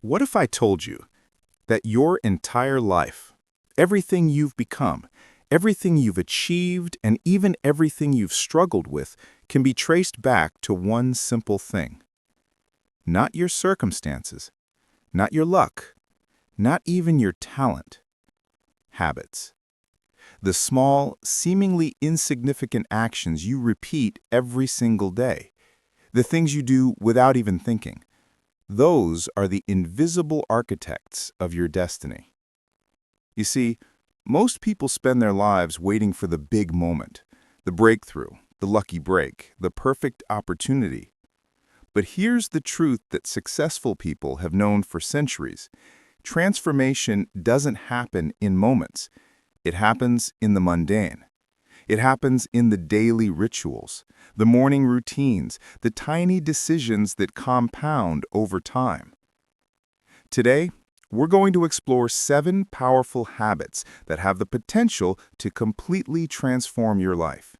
What if I told you that your entire life, everything you've become, everything you've achieved, and even everything you've struggled with can be traced back to one simple thing? Not your circumstances, not your luck, not even your talent. Habits. The small, seemingly insignificant actions you repeat every single day. The things you do without even thinking. Those are the invisible architects of your destiny. You see, most people spend their lives waiting for the big moment, the breakthrough, the lucky break, the perfect opportunity. But here's the truth that successful people have known for centuries. Transformation doesn't happen in moments. It happens in the mundane. It happens in the daily rituals, the morning routines, the tiny decisions that compound over time. Today, we're going to explore 7 powerful habits that have the potential to completely transform your life.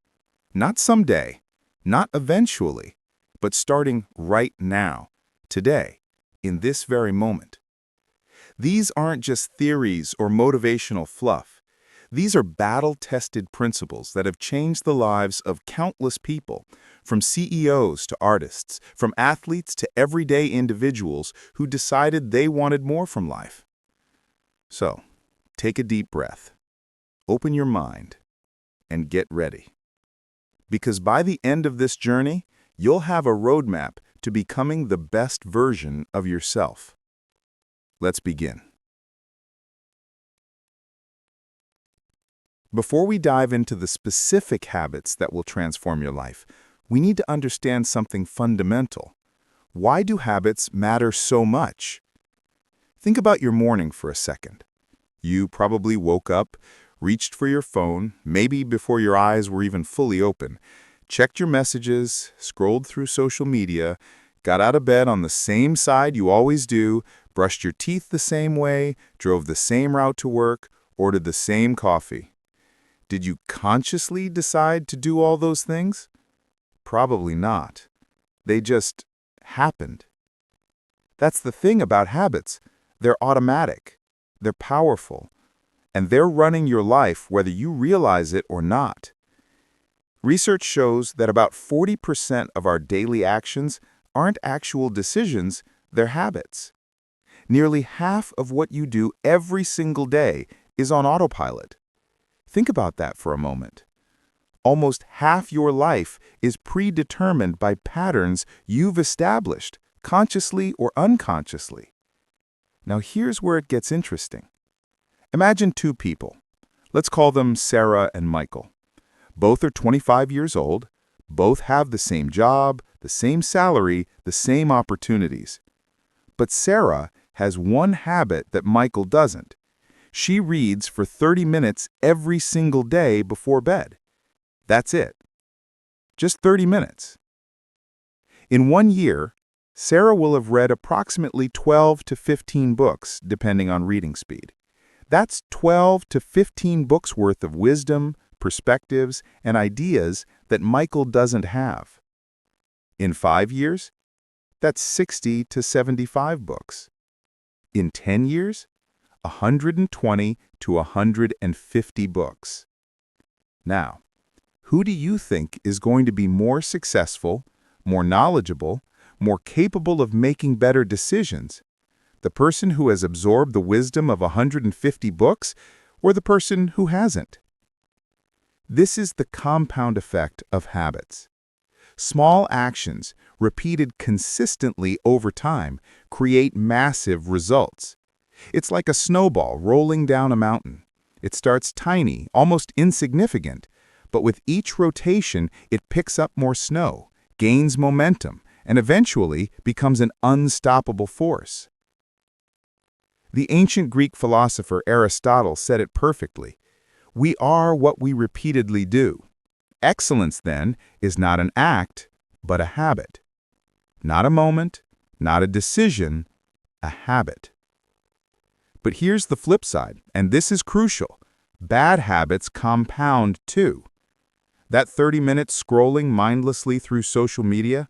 Not someday, not eventually, but starting right now, today, in this very moment. These aren't just theories or motivational fluff. These are battle-tested principles that have changed the lives of countless people, from CEOs to artists, from athletes to everyday individuals who decided they wanted more from life. So, take a deep breath, open your mind, and get ready. Because by the end of this journey, you'll have a roadmap to becoming the best version of yourself. Let's begin. Before we dive into the specific habits that will transform your life, we need to understand something fundamental. Why do habits matter so much? Think about your morning for a second. You probably woke up, reached for your phone, maybe before your eyes were even fully open, checked your messages, scrolled through social media, got out of bed on the same side you always do, brushed your teeth the same way, drove the same route to work, ordered the same coffee. Did you consciously decide to do all those things? Probably not. They just happened. That's the thing about habits. They're automatic, they're powerful, and they're running your life whether you realize it or not. Research shows that about 40% of our daily actions aren't actual decisions, they're habits. Nearly half of what you do every single day is on autopilot. Think about that for a moment. Almost half your life is predetermined by patterns you've established, consciously or unconsciously. Now here's where it gets interesting. Imagine 2 people. Let's call them Sarah and Michael. Both are 25 years old. Both have the same job, the same salary, the same opportunities. But Sarah has one habit that Michael doesn't. She reads for 30 minutes every single day before bed. That's it. Just 30 minutes. In 1 year, Sarah will have read approximately 12 to 15 books, depending on reading speed. That's 12 to 15 books worth of wisdom, perspectives, and ideas that Michael doesn't have. In 5 years, that's 60 to 75 books. In 10 years, 120 to 150 books. Now, who do you think is going to be more successful, more knowledgeable, more capable of making better decisions? The person who has absorbed the wisdom of 150 books, or the person who hasn't? This is the compound effect of habits. Small actions, repeated consistently over time, create massive results. It's like a snowball rolling down a mountain. It starts tiny, almost insignificant, but with each rotation, it picks up more snow, gains momentum, and eventually becomes an unstoppable force. The ancient Greek philosopher Aristotle said it perfectly. We are what we repeatedly do. Excellence, then, is not an act, but a habit. Not a moment, not a decision, a habit. But here's the flip side, and this is crucial. Bad habits compound too. That 30 minutes scrolling mindlessly through social media,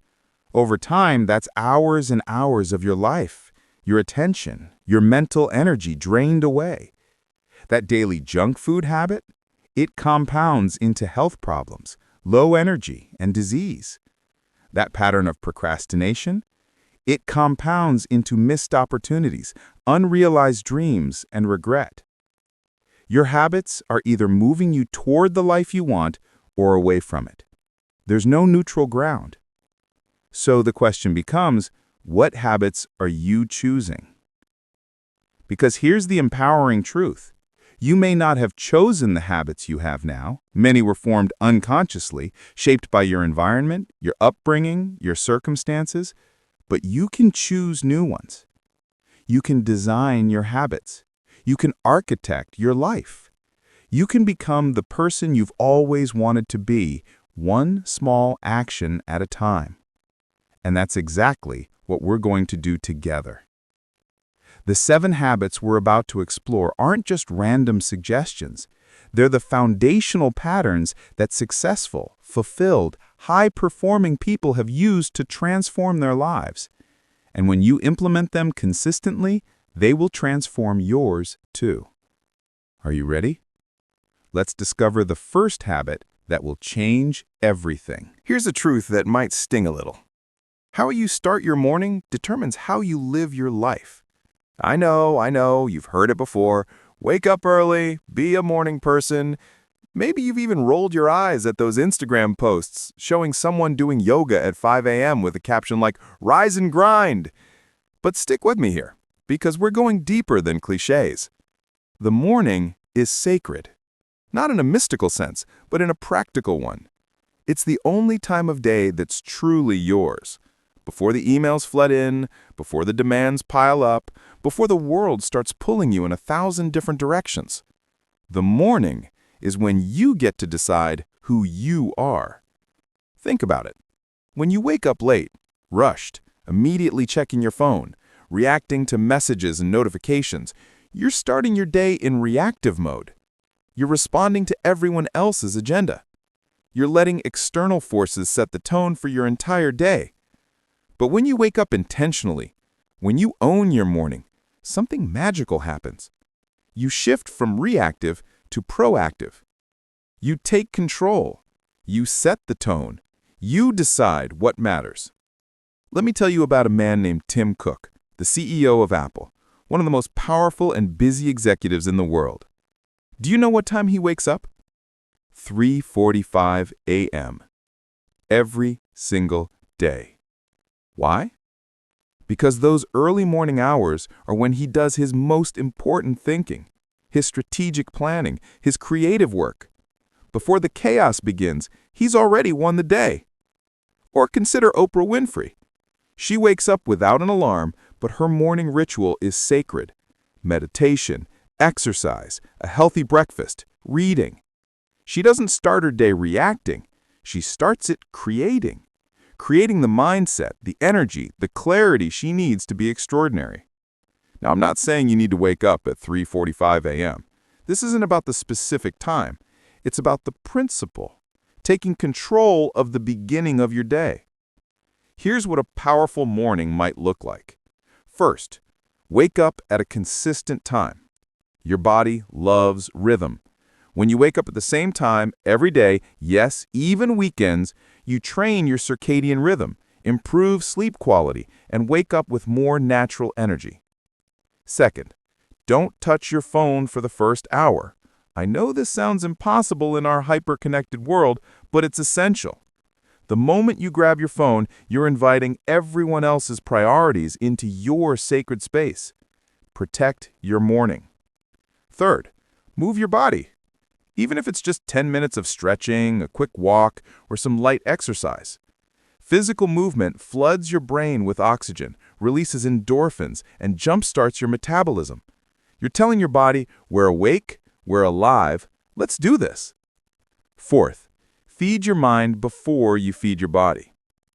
over time, that's hours and hours of your life. your attention, your mental energy drained away. That daily junk food habit, it compounds into health problems, low energy, and disease. That pattern of procrastination, it compounds into missed opportunities, unrealized dreams, and regret. Your habits are either moving you toward the life you want or away from it. There's no neutral ground. So the question becomes, what habits are you choosing? Because here's the empowering truth. You may not have chosen the habits you have now. Many were formed unconsciously, shaped by your environment, your upbringing, your circumstances, but you can choose new ones. You can design your habits. You can architect your life. You can become the person you've always wanted to be, one small action at a time. And that's exactly what we're going to do together. The 7 habits we're about to explore aren't just random suggestions. They're the foundational patterns that successful, fulfilled, high-performing people have used to transform their lives. And when you implement them consistently, they will transform yours too. Are you ready? Let's discover the first habit that will change everything. Here's a truth that might sting a little. How you start your morning determines how you live your life. I know, you've heard it before. Wake up early, be a morning person. Maybe you've even rolled your eyes at those Instagram posts showing someone doing yoga at 5 a.m. with a caption like, "Rise and grind." But stick with me here, because we're going deeper than cliches. The morning is sacred. Not in a mystical sense, but in a practical one. It's the only time of day that's truly yours. Before the emails flood in, before the demands pile up, before the world starts pulling you in 1,000 different directions. The morning is when you get to decide who you are. Think about it. When you wake up late, rushed, immediately checking your phone, reacting to messages and notifications, you're starting your day in reactive mode. You're responding to everyone else's agenda. You're letting external forces set the tone for your entire day. But when you wake up intentionally, when you own your morning, something magical happens. You shift from reactive to proactive. You take control. You set the tone. You decide what matters. Let me tell you about a man named Tim Cook, the CEO of Apple, one of the most powerful and busy executives in the world. Do you know what time he wakes up? 3:45 a.m. every single day. Why? Because those early morning hours are when he does his most important thinking, his strategic planning, his creative work. Before the chaos begins, he's already won the day. Or consider Oprah Winfrey. She wakes up without an alarm, but her morning ritual is sacred. Meditation, exercise, a healthy breakfast, reading. She doesn't start her day reacting. She starts it creating the mindset, the energy, the clarity she needs to be extraordinary. Now, I'm not saying you need to wake up at 3:45 a.m. This isn't about the specific time. It's about the principle, taking control of the beginning of your day. Here's what a powerful morning might look like. First, wake up at a consistent time. Your body loves rhythm. When you wake up at the same time every day, yes, even weekends, you train your circadian rhythm, improve sleep quality, and wake up with more natural energy. Second, don't touch your phone for the first hour. I know this sounds impossible in our hyper-connected world, but it's essential. The moment you grab your phone, you're inviting everyone else's priorities into your sacred space. Protect your morning. Third, move your body. Even if it's just 10 minutes of stretching, a quick walk, or some light exercise. Physical movement floods your brain with oxygen, releases endorphins, and jumpstarts your metabolism. You're telling your body, we're awake, we're alive, let's do this. Fourth, feed your mind before you feed your body.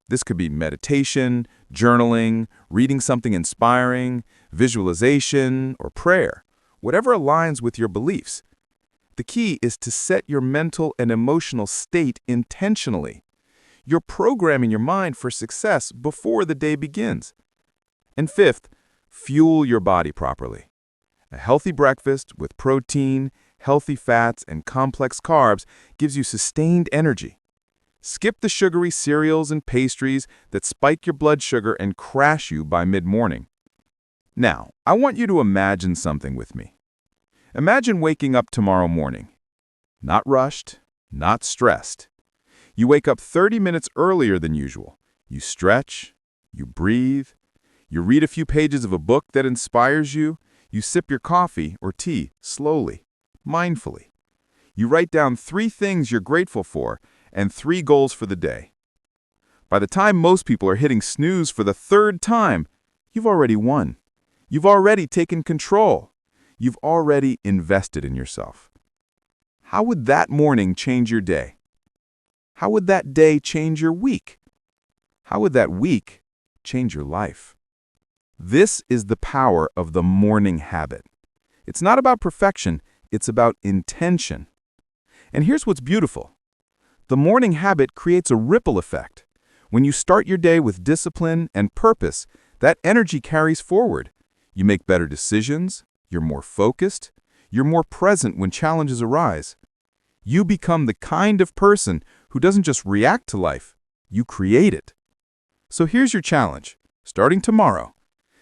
This could be meditation, journaling, reading something inspiring, visualization, or prayer, whatever aligns with your beliefs. The key is to set your mental and emotional state intentionally. You're programming your mind for success before the day begins. And fifth, fuel your body properly. A healthy breakfast with protein, healthy fats, and complex carbs gives you sustained energy. Skip the sugary cereals and pastries that spike your blood sugar and crash you by mid-morning. Now, I want you to imagine something with me. Imagine waking up tomorrow morning. Not rushed, not stressed. You wake up 30 minutes earlier than usual. You stretch, you breathe, you read a few pages of a book that inspires you, you sip your coffee or tea slowly, mindfully. You write down 3 things you're grateful for and 3 goals for the day. By the time most people are hitting snooze for the 3rd time, you've already won. You've already taken control. You've already invested in yourself. How would that morning change your day? How would that day change your week? How would that week change your life? This is the power of the morning habit. It's not about perfection, it's about intention. And here's what's beautiful. The morning habit creates a ripple effect. When you start your day with discipline and purpose, that energy carries forward. You make better decisions, you're more focused, you're more present when challenges arise. You become the kind of person who doesn't just react to life, you create it. So here's your challenge. Starting tomorrow,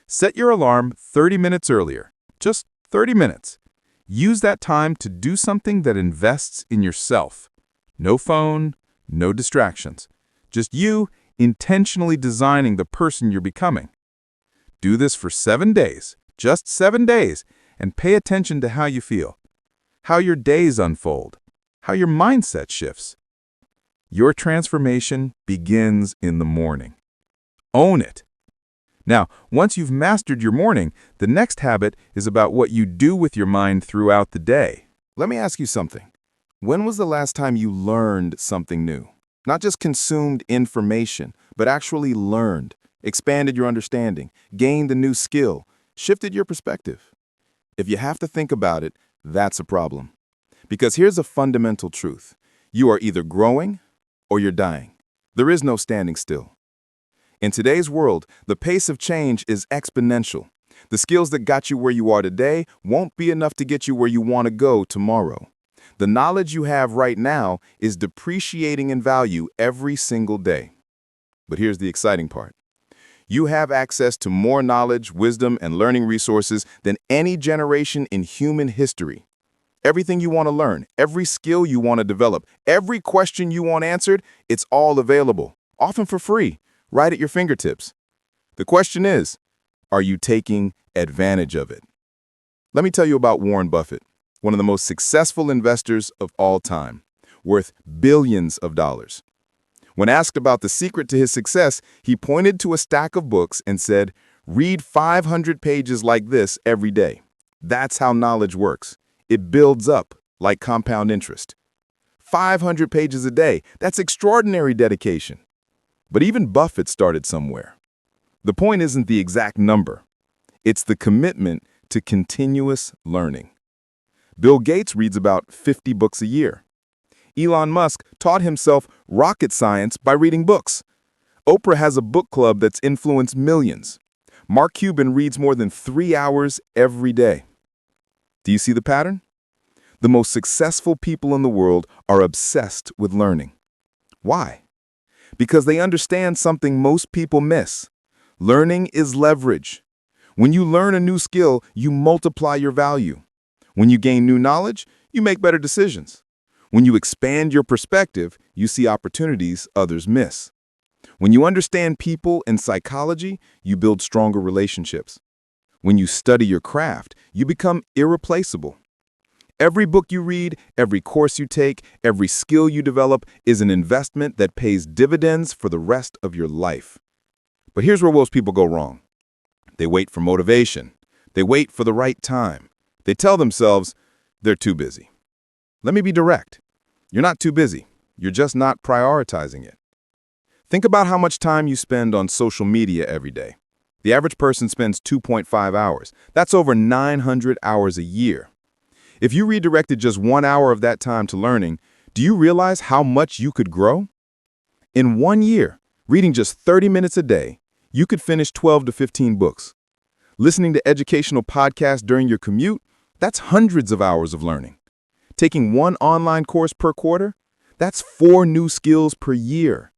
set your alarm 30 minutes earlier, just 30 minutes. Use that time to do something that invests in yourself. No phone, no distractions. Just you intentionally designing the person you're becoming. Do this for 7 days, just 7 days, and pay attention to how you feel, how your days unfold, how your mindset shifts. Your transformation begins in the morning. Own it. Now, once you've mastered your morning, the next habit is about what you do with your mind throughout the day. Let me ask you something. When was the last time you learned something new? Not just consumed information, but actually learned, expanded your understanding, gained a new skill, shifted your perspective. If you have to think about it, that's a problem. Because here's a fundamental truth. You are either growing or you're dying. There is no standing still. In today's world, the pace of change is exponential. The skills that got you where you are today won't be enough to get you where you want to go tomorrow. The knowledge you have right now is depreciating in value every single day. But here's the exciting part. You have access to more knowledge, wisdom, and learning resources than any generation in human history. Everything you want to learn, every skill you want to develop, every question you want answered, it's all available, often for free, right at your fingertips. The question is, are you taking advantage of it? Let me tell you about Warren Buffett, one of the most successful investors of all time, worth billions of dollars. When asked about the secret to his success, he pointed to a stack of books and said, "Read 500 pages like this every day. That's how knowledge works. It builds up like compound interest." 500 pages a day, that's extraordinary dedication. But even Buffett started somewhere. The point isn't the exact number. It's the commitment to continuous learning. Bill Gates reads about 50 books a year. Elon Musk taught himself rocket science by reading books. Oprah has a book club that's influenced millions. Mark Cuban reads more than 3 hours every day. Do you see the pattern? The most successful people in the world are obsessed with learning. Why? Because they understand something most people miss. Learning is leverage. When you learn a new skill, you multiply your value. When you gain new knowledge, you make better decisions. When you expand your perspective, you see opportunities others miss. When you understand people and psychology, you build stronger relationships. When you study your craft, you become irreplaceable. Every book you read, every course you take, every skill you develop is an investment that pays dividends for the rest of your life. But here's where most people go wrong. They wait for motivation. They wait for the right time. They tell themselves they're too busy. Let me be direct. You're not too busy. You're just not prioritizing it. Think about how much time you spend on social media every day. The average person spends 2.5 hours. That's over 900 hours a year. If you redirected just 1 hour of that time to learning, do you realize how much you could grow? In 1 year, reading just 30 minutes a day, you could finish 12 to 15 books. Listening to educational podcasts during your commute, that's hundreds of hours of learning. Taking one online course per quarter, that's 4 new skills per year.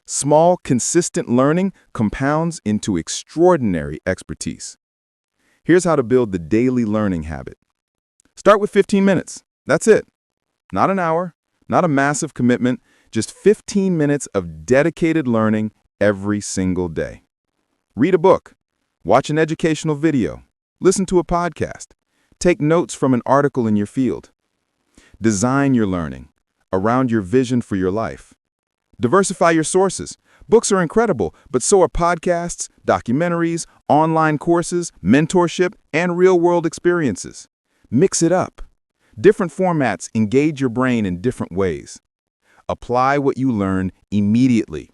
Small, consistent learning compounds into extraordinary expertise. Here's how to build the daily learning habit. Start with 15 minutes. That's it. Not an hour, not a massive commitment, just 15 minutes of dedicated learning every single day. Read a book, watch an educational video, listen to a podcast, take notes from an article in your field. Design your learning around your vision for your life. Diversify your sources. Books are incredible, but so are podcasts, documentaries, online courses, mentorship, and real-world experiences. Mix it up. Different formats engage your brain in different ways. Apply what you learn immediately.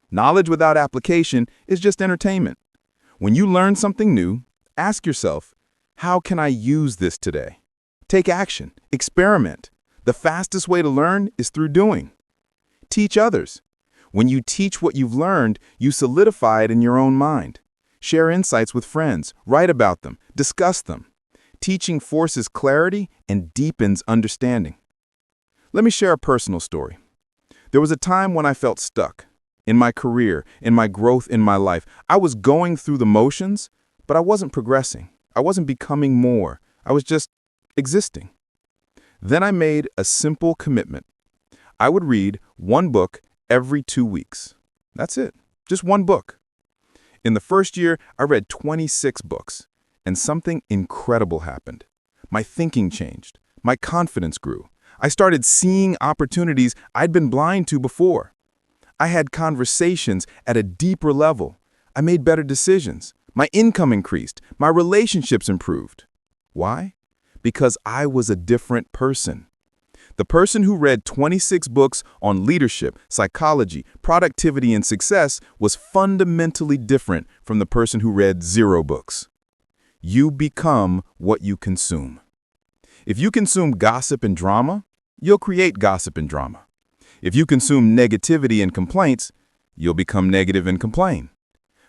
Knowledge without application is just entertainment. When you learn something new, ask yourself, how can I use this today? Take action. Experiment. The fastest way to learn is through doing. Teach others. When you teach what you've learned, you solidify it in your own mind. Share insights with friends. Write about them. Discuss them. Teaching forces clarity and deepens understanding. Let me share a personal story. There was a time when I felt stuck. In my career, in my growth in my life, I was going through the motions, but I wasn't progressing. I wasn't becoming more. I was just existing. Then I made a simple commitment. I would read one book every 2 weeks. That's it. Just one book. In the first year, I read 26 books, and something incredible happened. My thinking changed. My confidence grew. I started seeing opportunities I'd been blind to before. I had conversations at a deeper level. I made better decisions. My income increased. My relationships improved. Why? Because I was a different person. The person who read 26 books on leadership, psychology, productivity, and success was fundamentally different from the person who read 0 books. You become what you consume. If you consume gossip and drama, you'll create gossip and drama. If you consume negativity and complaints, you'll become negative and complain.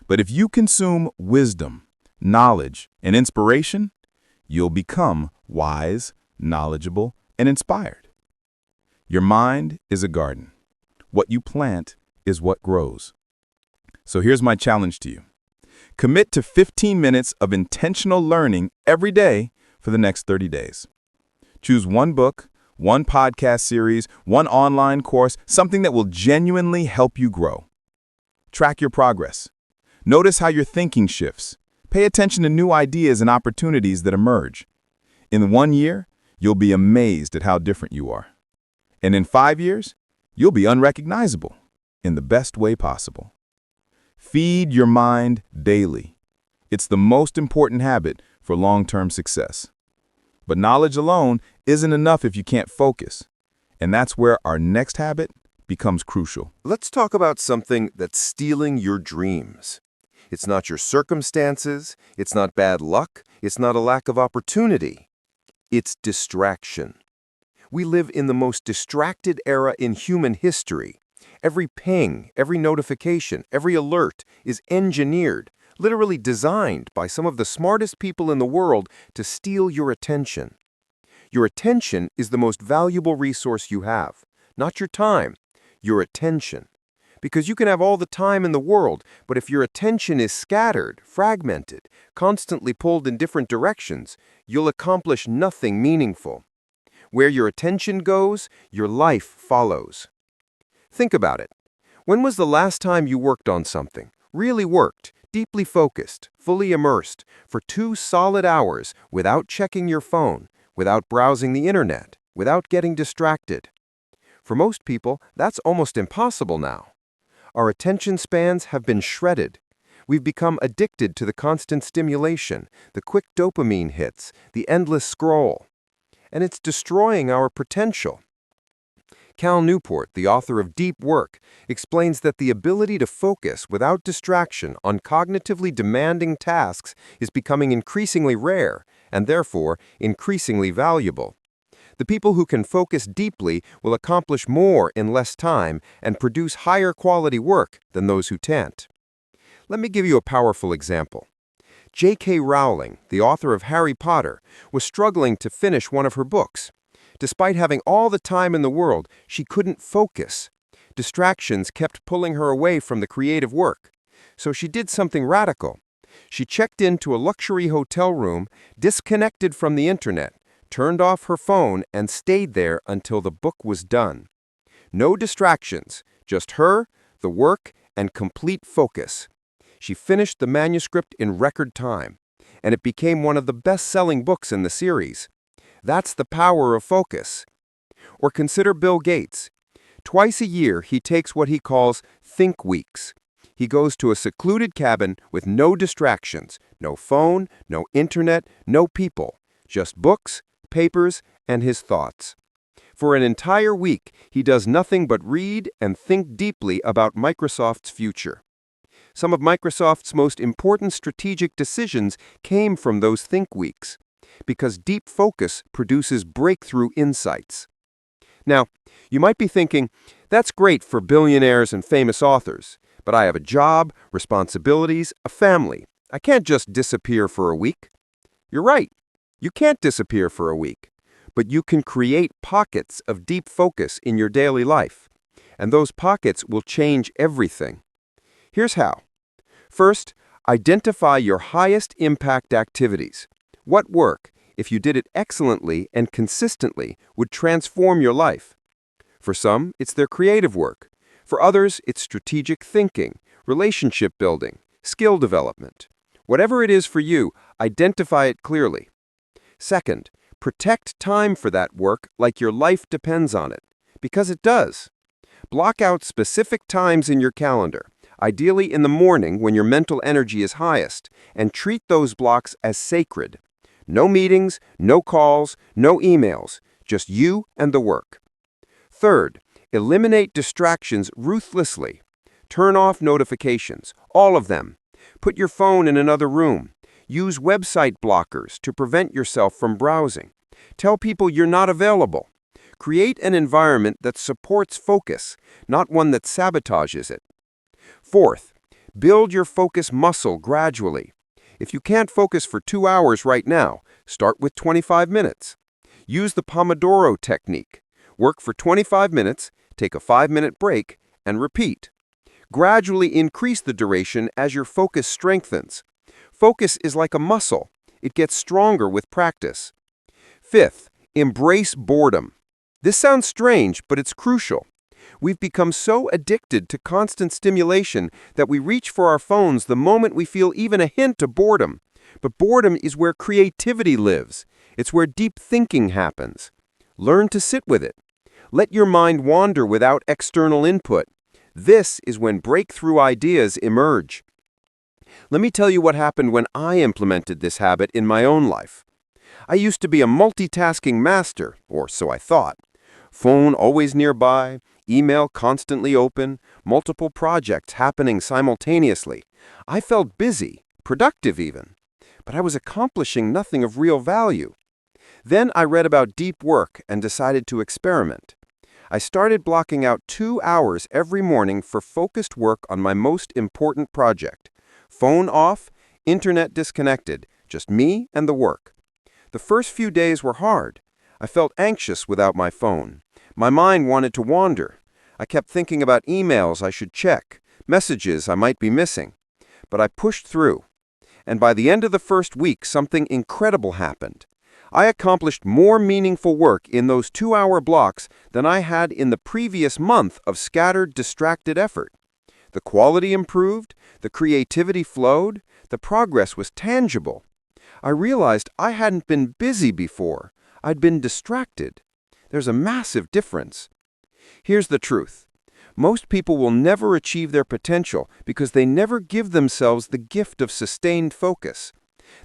But if you consume wisdom, knowledge, and inspiration, you'll become wise, knowledgeable, and inspired. Your mind is a garden. What you plant is what grows. So here's my challenge to you. Commit to 15 minutes of intentional learning every day for the next 30 days. Choose one book, one podcast series, one online course, something that will genuinely help you grow. Track your progress. Notice how your thinking shifts. Pay attention to new ideas and opportunities that emerge. In 1 year, you'll be amazed at how different you are. And in 5 years, you'll be unrecognizable in the best way possible. Feed your mind daily. It's the most important habit for long-term success. But knowledge alone isn't enough if you can't focus. And that's where our next habit becomes crucial. Let's talk about something that's stealing your dreams. It's not your circumstances, it's not bad luck, it's not a lack of opportunity. It's distraction. We live in the most distracted era in human history. Every ping, every notification, every alert is engineered, literally designed by some of the smartest people in the world to steal your attention. Your attention is the most valuable resource you have, not your time, your attention. Because you can have all the time in the world, but if your attention is scattered, fragmented, constantly pulled in different directions, you'll accomplish nothing meaningful. Where your attention goes, your life follows. Think about it. When was the last time you worked on something, really worked, deeply focused, fully immersed, for 2 solid hours without checking your phone, without browsing the internet, without getting distracted? For most people, that's almost impossible now. Our attention spans have been shredded. We've become addicted to the constant stimulation, the quick dopamine hits, the endless scroll. And it's destroying our potential. Cal Newport, the author of Deep Work, explains that the ability to focus without distraction on cognitively demanding tasks is becoming increasingly rare and therefore increasingly valuable. The people who can focus deeply will accomplish more in less time and produce higher quality work than those who can't. Let me give you a powerful example. J.K. Rowling, the author of Harry Potter, was struggling to finish one of her books. Despite having all the time in the world, she couldn't focus. Distractions kept pulling her away from the creative work. So she did something radical. She checked into a luxury hotel room, disconnected from the internet, turned off her phone, and stayed there until the book was done. No distractions, just her, the work, and complete focus. She finished the manuscript in record time, and it became one of the best-selling books in the series. That's the power of focus. Or consider Bill Gates. Twice a year, he takes what he calls think weeks. He goes to a secluded cabin with no distractions, no phone, no internet, no people, just books, papers, and his thoughts. For an entire week, he does nothing but read and think deeply about Microsoft's future. Some of Microsoft's most important strategic decisions came from those think weeks, because deep focus produces breakthrough insights. Now, you might be thinking, that's great for billionaires and famous authors, but I have a job, responsibilities, a family. I can't just disappear for a week. You're right. You can't disappear for a week, but you can create pockets of deep focus in your daily life, and those pockets will change everything. Here's how. First, identify your highest impact activities. What work, if you did it excellently and consistently, would transform your life? For some, it's their creative work. For others, it's strategic thinking, relationship building, skill development. Whatever it is for you, identify it clearly. Second, protect time for that work like your life depends on it, because it does. Block out specific times in your calendar, ideally in the morning when your mental energy is highest, and treat those blocks as sacred. No meetings, no calls, no emails, just you and the work. Third, eliminate distractions ruthlessly. Turn off notifications, all of them. Put your phone in another room. Use website blockers to prevent yourself from browsing. Tell people you're not available. Create an environment that supports focus, not one that sabotages it. Fourth, build your focus muscle gradually. If you can't focus for 2 hours right now, start with 25 minutes. Use the Pomodoro technique. Work for 25 minutes, take a 5-minute break, and repeat. Gradually increase the duration as your focus strengthens. Focus is like a muscle. It gets stronger with practice. Fifth, embrace boredom. This sounds strange, but it's crucial. We've become so addicted to constant stimulation that we reach for our phones the moment we feel even a hint of boredom. But boredom is where creativity lives. It's where deep thinking happens. Learn to sit with it. Let your mind wander without external input. This is when breakthrough ideas emerge. Let me tell you what happened when I implemented this habit in my own life. I used to be a multitasking master, or so I thought. Phone always nearby, email constantly open, multiple projects happening simultaneously. I felt busy, productive even, but I was accomplishing nothing of real value. Then I read about deep work and decided to experiment. I started blocking out 2 hours every morning for focused work on my most important project. Phone off, internet disconnected, just me and the work. The first few days were hard. I felt anxious without my phone. My mind wanted to wander. I kept thinking about emails I should check, messages I might be missing. But I pushed through. And by the end of the first week, something incredible happened. I accomplished more meaningful work in those 2-hour blocks than I had in the previous month of scattered, distracted effort. The quality improved, the creativity flowed, the progress was tangible. I realized I hadn't been busy before. I'd been distracted. There's a massive difference. Here's the truth. Most people will never achieve their potential because they never give themselves the gift of sustained focus.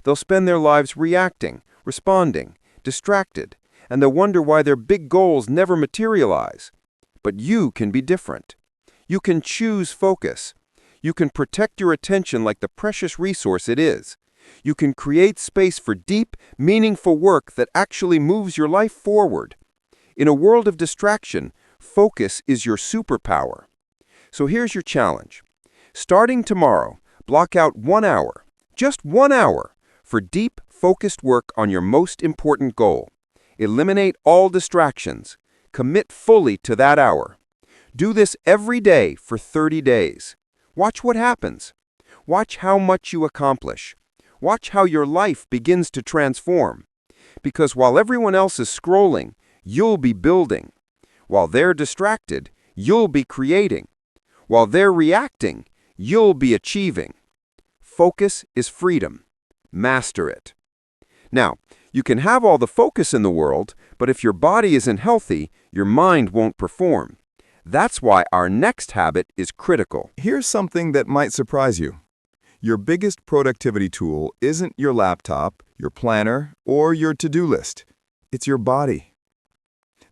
They'll spend their lives reacting, responding, distracted, and they'll wonder why their big goals never materialize. But you can be different. You can choose focus. You can protect your attention like the precious resource it is. You can create space for deep, meaningful work that actually moves your life forward. In a world of distraction, focus is your superpower. So here's your challenge. Starting tomorrow, block out 1 hour, Just 1 hour for deep, focused work on your most important goal. Eliminate all distractions. Commit fully to that hour. Do this every day for 30 days. Watch what happens. Watch how much you accomplish. Watch how your life begins to transform. Because while everyone else is scrolling, you'll be building. While they're distracted, you'll be creating. While they're reacting, you'll be achieving. Focus is freedom. Master it. Now, you can have all the focus in the world, but if your body isn't healthy, your mind won't perform. That's why our next habit is critical. Here's something that might surprise you. Your biggest productivity tool isn't your laptop, your planner, or your to-do list. It's your body.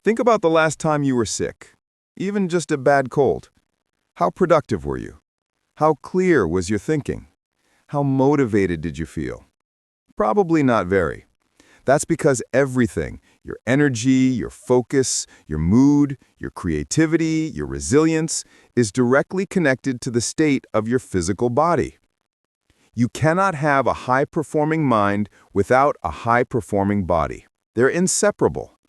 Think about the last time you were sick, even just a bad cold. How productive were you? How clear was your thinking? How motivated did you feel? Probably not very. That's because everything, your energy, your focus, your mood, your creativity, your resilience, is directly connected to the state of your physical body. You cannot have a high-performing mind without a high-performing body. They're inseparable.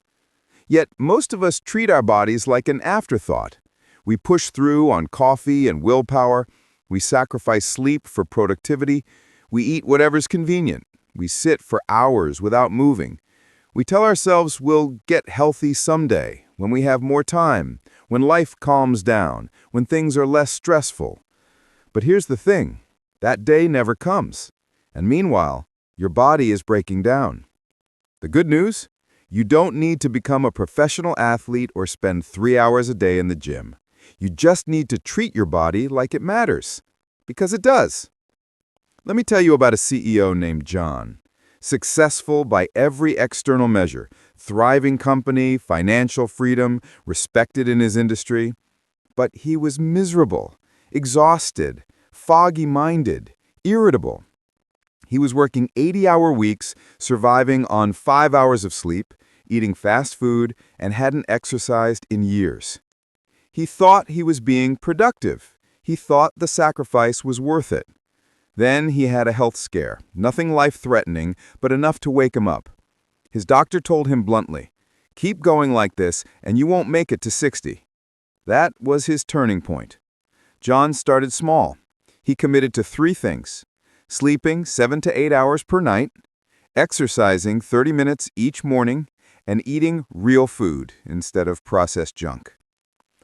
Yet most of us treat our bodies like an afterthought. We push through on coffee and willpower. We sacrifice sleep for productivity. We eat whatever's convenient. We sit for hours without moving. We tell ourselves we'll get healthy someday, when we have more time, when life calms down, when things are less stressful. But here's the thing. That day never comes. And meanwhile, your body is breaking down. The good news? You don't need to become a professional athlete or spend 3 hours a day in the gym. You just need to treat your body like it matters. Because it does. Let me tell you about a CEO named John. Successful by every external measure. Thriving company, financial freedom, respected in his industry. But he was miserable, exhausted, foggy-minded, irritable. He was working 80-hour weeks, surviving on 5 hours of sleep, eating fast food, and hadn't exercised in years. He thought he was being productive. He thought the sacrifice was worth it. Then he had a health scare, nothing life-threatening, but enough to wake him up. His doctor told him bluntly, "Keep going like this, and you won't make it to 60. That was his turning point. John started small. He committed to 3 things: sleeping 7 to 8 hours per night, exercising 30 minutes each morning, and eating real food instead of processed junk.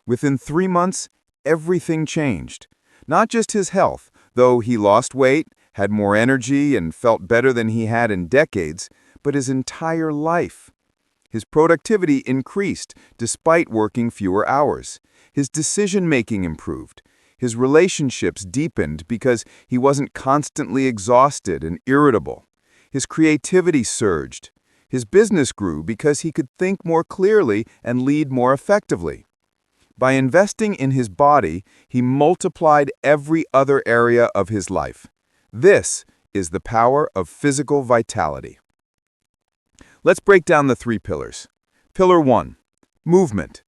Within 3 months, everything changed. Not just his health, though he lost weight, had more energy, and felt better than he had in decades, but his entire life. His productivity increased despite working fewer hours. His decision-making improved. His relationships deepened because he wasn't constantly exhausted and irritable. His creativity surged. His business grew because he could think more clearly and lead more effectively. By investing in his body, he multiplied every other area of his life. This is the power of physical vitality. Let's break down the 3 pillars. Pillar 1, movement.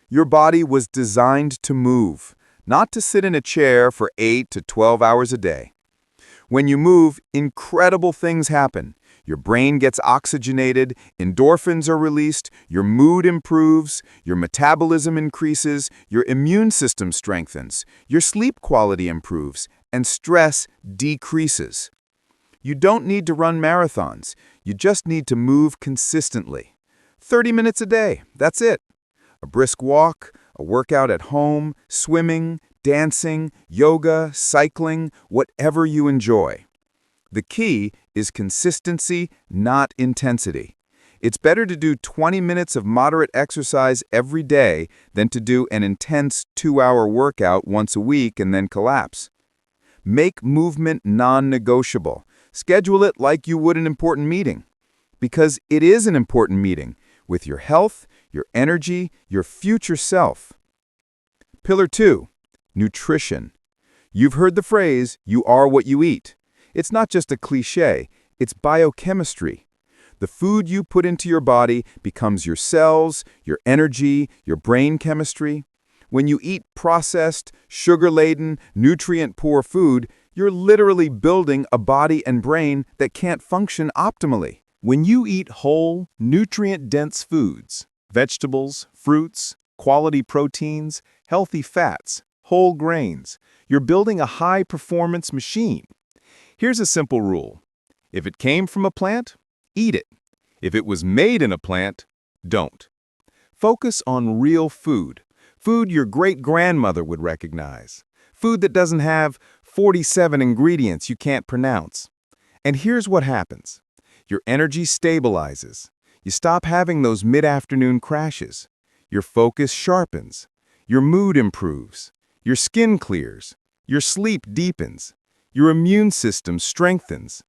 Your body was designed to move, not to sit in a chair for 8 to 12 hours a day. When you move, incredible things happen. Your brain gets oxygenated, endorphins are released, your mood improves, your metabolism increases, your immune system strengthens, your sleep quality improves, and stress decreases. You don't need to run marathons. You just need to move consistently. 30 minutes a day, that's it. A brisk walk, a workout at home, swimming, dancing, yoga, cycling, whatever you enjoy. The key is consistency, not intensity. It's better to do 20 minutes of moderate exercise every day than to do an intense 2-hour workout once a week and then collapse. Make movement non-negotiable. Schedule it like you would an important meeting. Because it is an important meeting with your health, your energy, your future self. Pillar 2, nutrition. You've heard the phrase, "You are what you eat." It's not just a cliché, it's biochemistry. The food you put into your body becomes your cells, your energy, your brain chemistry. When you eat processed, sugar-laden, nutrient-poor food, You're literally building a body and brain that can't function optimally. When you eat whole, nutrient-dense foods, vegetables, fruits, quality proteins, healthy fats, whole grains, you're building a high-performance machine. Here's a simple rule. If it came from a plant, eat it. If it was made in a plant, don't. Focus on real food. Food your great-grandmother would recognize. Food that doesn't have 47 ingredients you can't pronounce. And here's what happens. Your energy stabilizes. You stop having those mid-afternoon crashes. Your focus sharpens. Your mood improves. Your skin clears. Your sleep deepens. Your immune system strengthens.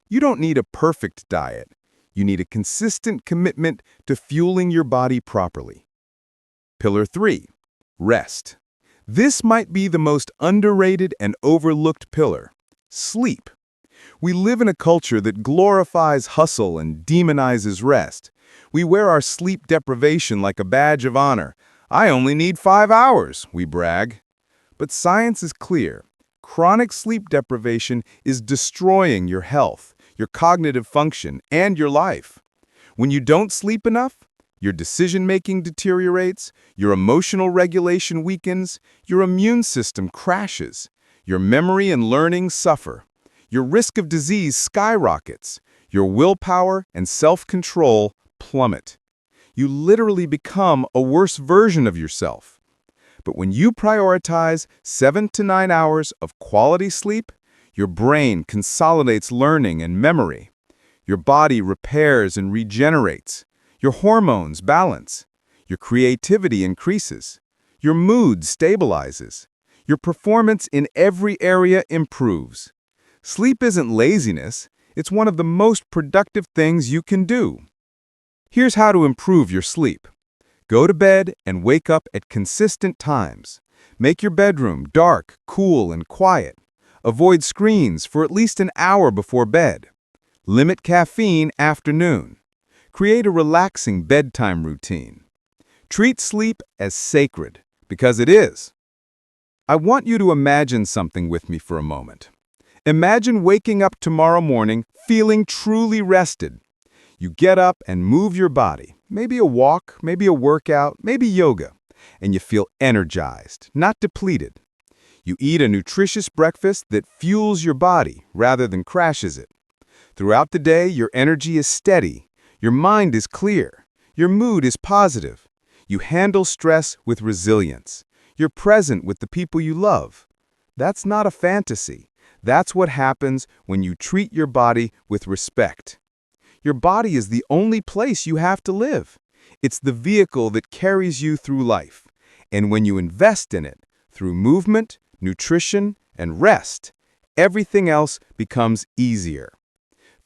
You don't need a perfect diet. You need a consistent commitment to fueling your body properly. Pillar 3. Rest. This might be the most underrated and overlooked pillar. Sleep. We live in a culture that glorifies hustle and demonizes rest. We wear our sleep deprivation like a badge of honor. I only need 5 hours, we brag. But science is clear. Chronic sleep deprivation is destroying your health, your cognitive function, and your life. When you don't sleep enough, your decision-making deteriorates, your emotional regulation weakens, your immune system crashes, your memory and learning suffer. Your risk of disease skyrockets. Your willpower and self-control plummet. You literally become a worse version of yourself. But when you prioritize 7 to 9 hours of quality sleep, your brain consolidates learning and memory. Your body repairs and regenerates. Your hormones balance. Your creativity increases. Your mood stabilizes. Your performance in every area improves. Sleep isn't laziness, it's one of the most productive things you can do. Here's how to improve your sleep. Go to bed and wake up at consistent times. Make your bedroom dark, cool, and quiet. Avoid screens for at least an hour before bed. Limit caffeine afternoon. Create a relaxing bedtime routine. Treat sleep as sacred, because it is. I want you to imagine something with me for a moment. Imagine waking up tomorrow morning feeling truly rested. You get up and move your body, maybe a walk, maybe a workout, maybe yoga, and you feel energized, not depleted. You eat a nutritious breakfast that fuels your body rather than crashes it. Throughout the day, your energy is steady, your mind is clear, your mood is positive. You handle stress with resilience. You're present with the people you love. That's not a fantasy. That's what happens when you treat your body with respect. Your body is the only place you have to live. It's the vehicle that carries you through life. And when you invest in it, through movement, nutrition, and rest, everything else becomes easier.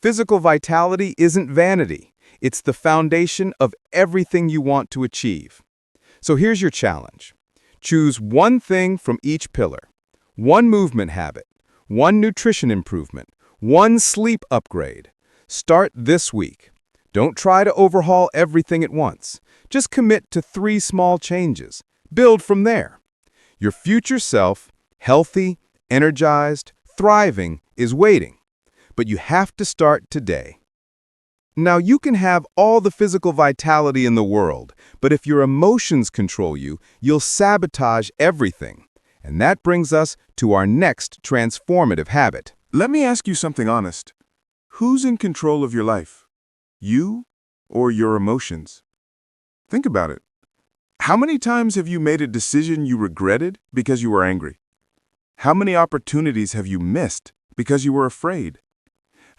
Physical vitality isn't vanity. It's the foundation of everything you want to achieve. So here's your challenge. Choose one thing from each pillar. One movement habit. One nutrition improvement, one sleep upgrade. Start this week. Don't try to overhaul everything at once. Just commit to 3 small changes. Build from there. Your future self, healthy, energized, thriving, is waiting. But you have to start today. Now, you can have all the physical vitality in the world, but if your emotions control you, you'll sabotage everything. And that brings us to our next transformative habit. Let me ask you something honest. Who's in control of your life? You or your emotions? Think about it. How many times have you made a decision you regretted because you were angry? How many opportunities have you missed because you were afraid?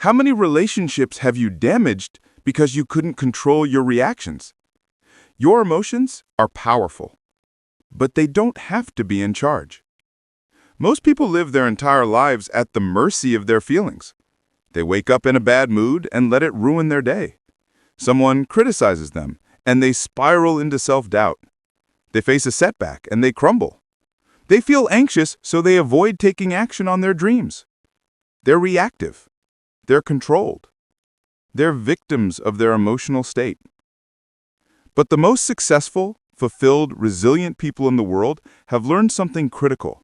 How many relationships have you damaged because you couldn't control your reactions? Your emotions are powerful, but they don't have to be in charge. Most people live their entire lives at the mercy of their feelings. They wake up in a bad mood and let it ruin their day. Someone criticizes them, and they spiral into self-doubt. They face a setback, and they crumble. They feel anxious, so they avoid taking action on their dreams. They're reactive. They're controlled. They're victims of their emotional state. But the most successful, fulfilled, resilient people in the world have learned something critical.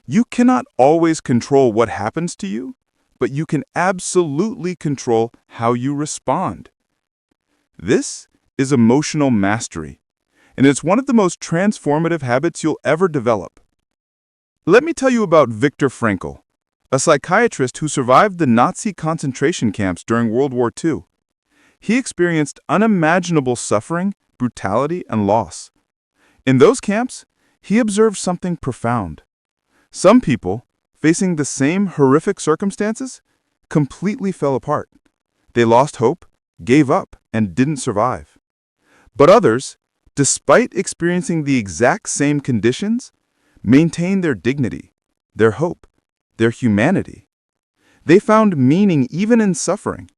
You cannot always control what happens to you, but you can absolutely control how you respond. This is emotional mastery, and it's one of the most transformative habits you'll ever develop. Let me tell you about Viktor Frankl, a psychiatrist who survived the Nazi concentration camps during World War II. He experienced unimaginable suffering, brutality, and loss. In those camps, he observed something profound. Some people, facing the same horrific circumstances, completely fell apart. They lost hope, gave up, and didn't survive. But others, despite experiencing the exact same conditions, maintained their dignity, their hope, their humanity. They found meaning even in suffering.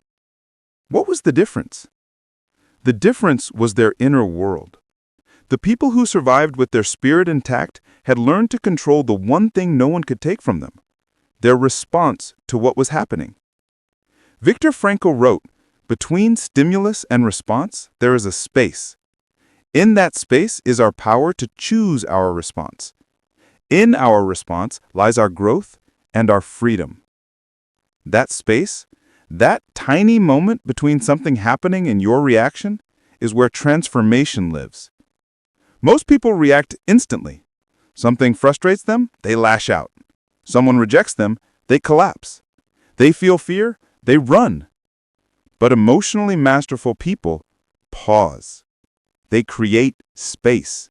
What was the difference? The difference was their inner world. The people who survived with their spirit intact had learned to control the one thing no one could take from them: their response to what was happening. Viktor Frankl wrote, "Between stimulus and response, there is a space. In that space is our power to choose our response. In our response lies our growth and our freedom." That space, that tiny moment between something happening and your reaction, is where transformation lives. Most people react instantly. Something frustrates them, they lash out. Someone rejects them, they collapse. They feel fear, they run. But emotionally masterful people pause. They create space.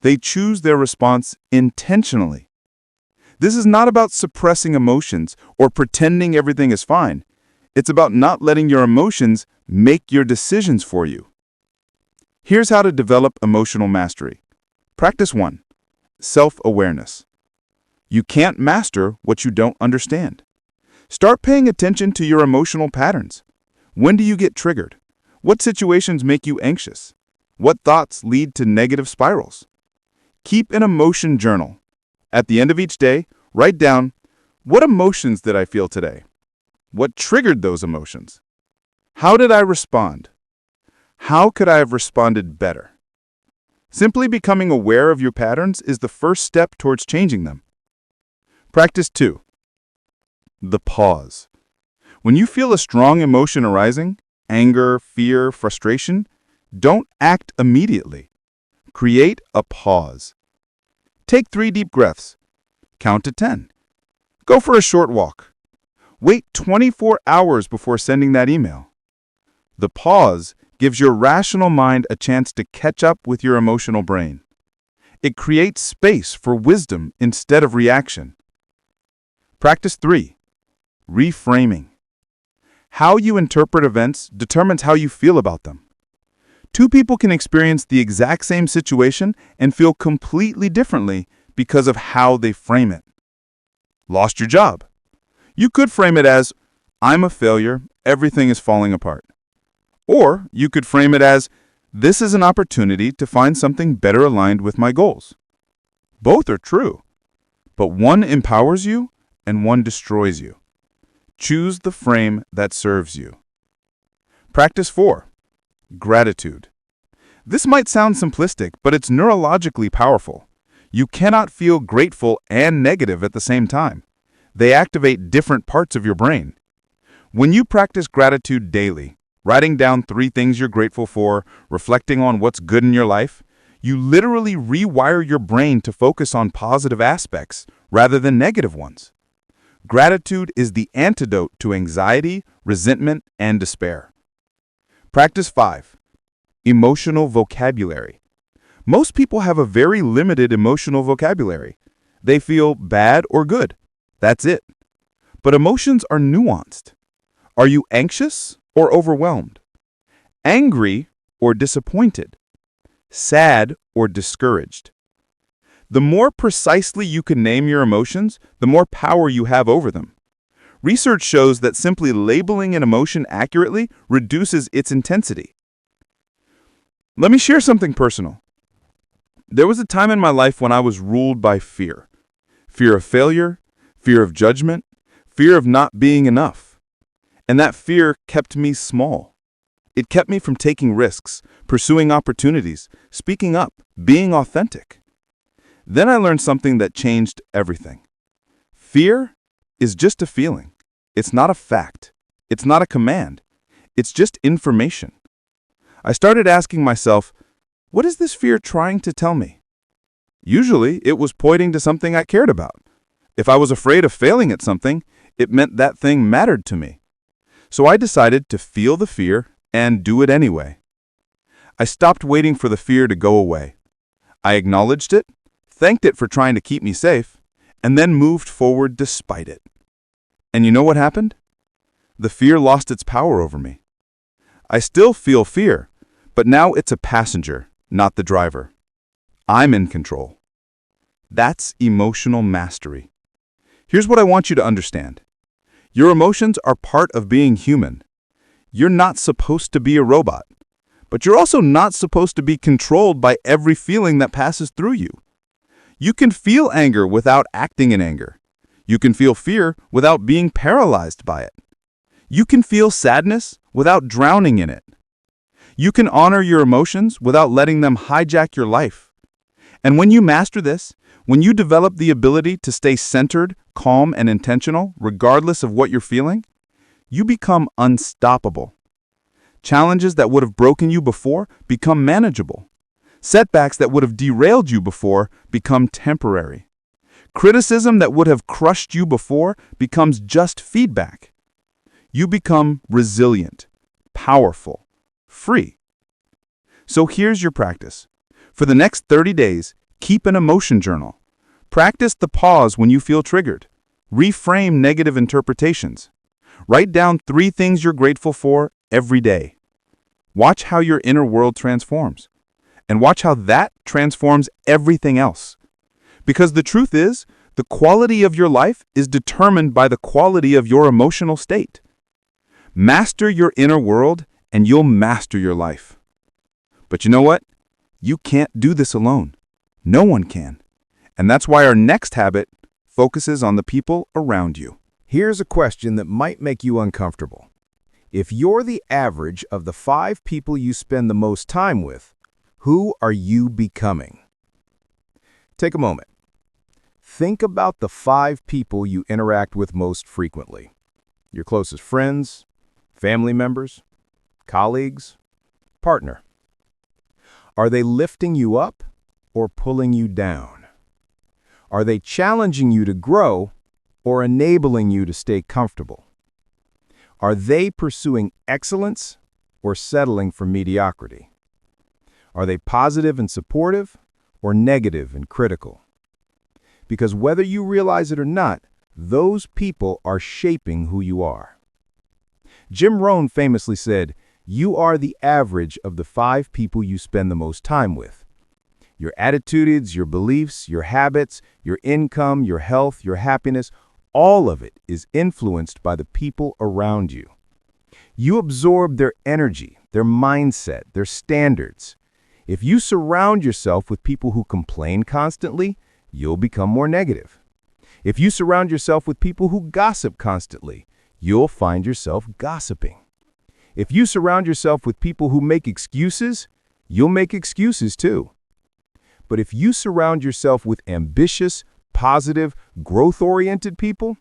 They choose their response intentionally. This is not about suppressing emotions or pretending everything is fine. It's about not letting your emotions make your decisions for you. Here's how to develop emotional mastery. Practice 1. Self-awareness. You can't master what you don't understand. Start paying attention to your emotional patterns. When do you get triggered? What situations make you anxious? What thoughts lead to negative spirals? Keep an emotion journal. At the end of each day, write down, what emotions did I feel today? What triggered those emotions? How did I respond? How could I have responded better? Simply becoming aware of your patterns is the first step towards changing them. Practice 2. The pause. When you feel a strong emotion arising, anger, fear, frustration, don't act immediately. Create a pause. Take 3 deep breaths. Count to 10. Go for a short walk. Wait 24 hours before sending that email. The pause gives your rational mind a chance to catch up with your emotional brain. It creates space for wisdom instead of reaction. Practice 3. Reframing. How you interpret events determines how you feel about them. 2 people can experience the exact same situation and feel completely differently because of how they frame it. Lost your job. You could frame it as, I'm a failure, everything is falling apart. Or you could frame it as, this is an opportunity to find something better aligned with my goals. Both are true, but one empowers you and one destroys you. Choose the frame that serves you. Practice 4. Gratitude. This might sound simplistic, but it's neurologically powerful. You cannot feel grateful and negative at the same time. They activate different parts of your brain. When you practice gratitude daily, writing down 3 things you're grateful for, reflecting on what's good in your life, you literally rewire your brain to focus on positive aspects rather than negative ones. Gratitude is the antidote to anxiety, resentment, and despair. Practice 5. Emotional vocabulary. Most people have a very limited emotional vocabulary. They feel bad or good. That's it. But emotions are nuanced. Are you anxious or overwhelmed? Angry or disappointed? Sad or discouraged? The more precisely you can name your emotions, the more power you have over them. Research shows that simply labeling an emotion accurately reduces its intensity. Let me share something personal. There was a time in my life when I was ruled by fear. Fear of failure, fear of judgment, fear of not being enough. And that fear kept me small. It kept me from taking risks, pursuing opportunities, speaking up, being authentic. Then I learned something that changed everything. Fear is just a feeling. It's not a fact. It's not a command. It's just information. I started asking myself, what is this fear trying to tell me? Usually, it was pointing to something I cared about. If I was afraid of failing at something, it meant that thing mattered to me. So I decided to feel the fear and do it anyway. I stopped waiting for the fear to go away. I acknowledged it, thanked it for trying to keep me safe, and then moved forward despite it. And you know what happened? The fear lost its power over me. I still feel fear, but now it's a passenger, not the driver. I'm in control. That's emotional mastery. Here's what I want you to understand. Your emotions are part of being human. You're not supposed to be a robot, but you're also not supposed to be controlled by every feeling that passes through you. You can feel anger without acting in anger. You can feel fear without being paralyzed by it. You can feel sadness without drowning in it. You can honor your emotions without letting them hijack your life. And when you master this, when you develop the ability to stay centered, calm, and intentional, regardless of what you're feeling, you become unstoppable. Challenges that would have broken you before become manageable. Setbacks that would have derailed you before become temporary. Criticism that would have crushed you before becomes just feedback. You become resilient, powerful, free. So here's your practice. For the next 30 days, keep an emotion journal. Practice the pause when you feel triggered. Reframe negative interpretations. Write down 3 things you're grateful for every day. Watch how your inner world transforms. And watch how that transforms everything else. Because the truth is, the quality of your life is determined by the quality of your emotional state. Master your inner world, and you'll master your life. But you know what? You can't do this alone. No one can. And that's why our next habit focuses on the people around you. Here's a question that might make you uncomfortable. If you're the average of the 5 people you spend the most time with, who are you becoming? Take a moment. Think about the 5 people you interact with most frequently. Your closest friends, family members, colleagues, partner. Are they lifting you up or pulling you down? Are they challenging you to grow or enabling you to stay comfortable? Are they pursuing excellence or settling for mediocrity? Are they positive and supportive or negative and critical? Because whether you realize it or not, those people are shaping who you are. Jim Rohn famously said, "You are the average of the 5 people you spend the most time with." Your attitudes, your beliefs, your habits, your income, your health, your happiness, all of it is influenced by the people around you. You absorb their energy, their mindset, their standards. If you surround yourself with people who complain constantly, you'll become more negative. If you surround yourself with people who gossip constantly, you'll find yourself gossiping. If you surround yourself with people who make excuses, you'll make excuses too. But if you surround yourself with ambitious, positive, growth-oriented people,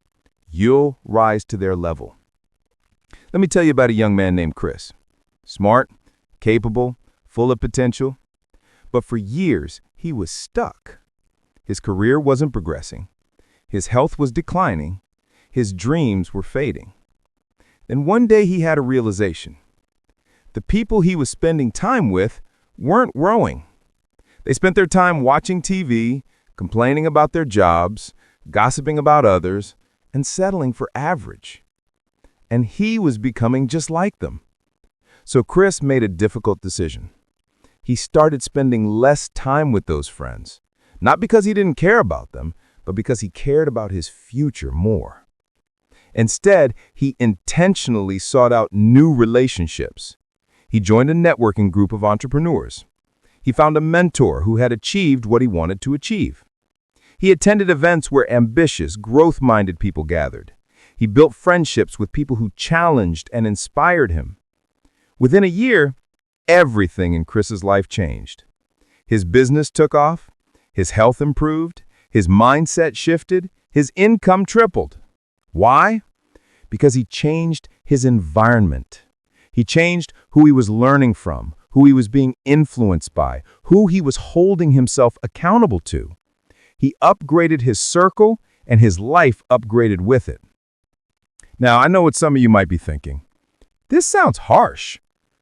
you'll rise to their level. Let me tell you about a young man named Chris. Smart, capable, full of potential. But for years, he was stuck. His career wasn't progressing. His health was declining. His dreams were fading. Then one day he had a realization. The people he was spending time with weren't growing. They spent their time watching TV, complaining about their jobs, gossiping about others, and settling for average. And he was becoming just like them. So Chris made a difficult decision. He started spending less time with those friends, not because he didn't care about them, but because he cared about his future more. Instead, he intentionally sought out new relationships. He joined a networking group of entrepreneurs. He found a mentor who had achieved what he wanted to achieve. He attended events where ambitious, growth-minded people gathered. He built friendships with people who challenged and inspired him. Within a year, everything in Chris's life changed. His business took off, his health improved, his mindset shifted, His income tripled. Why? Because he changed his environment. He changed who he was learning from, who he was being influenced by, who he was holding himself accountable to. He upgraded his circle, and his life upgraded with it. Now, I know what some of you might be thinking. This sounds harsh.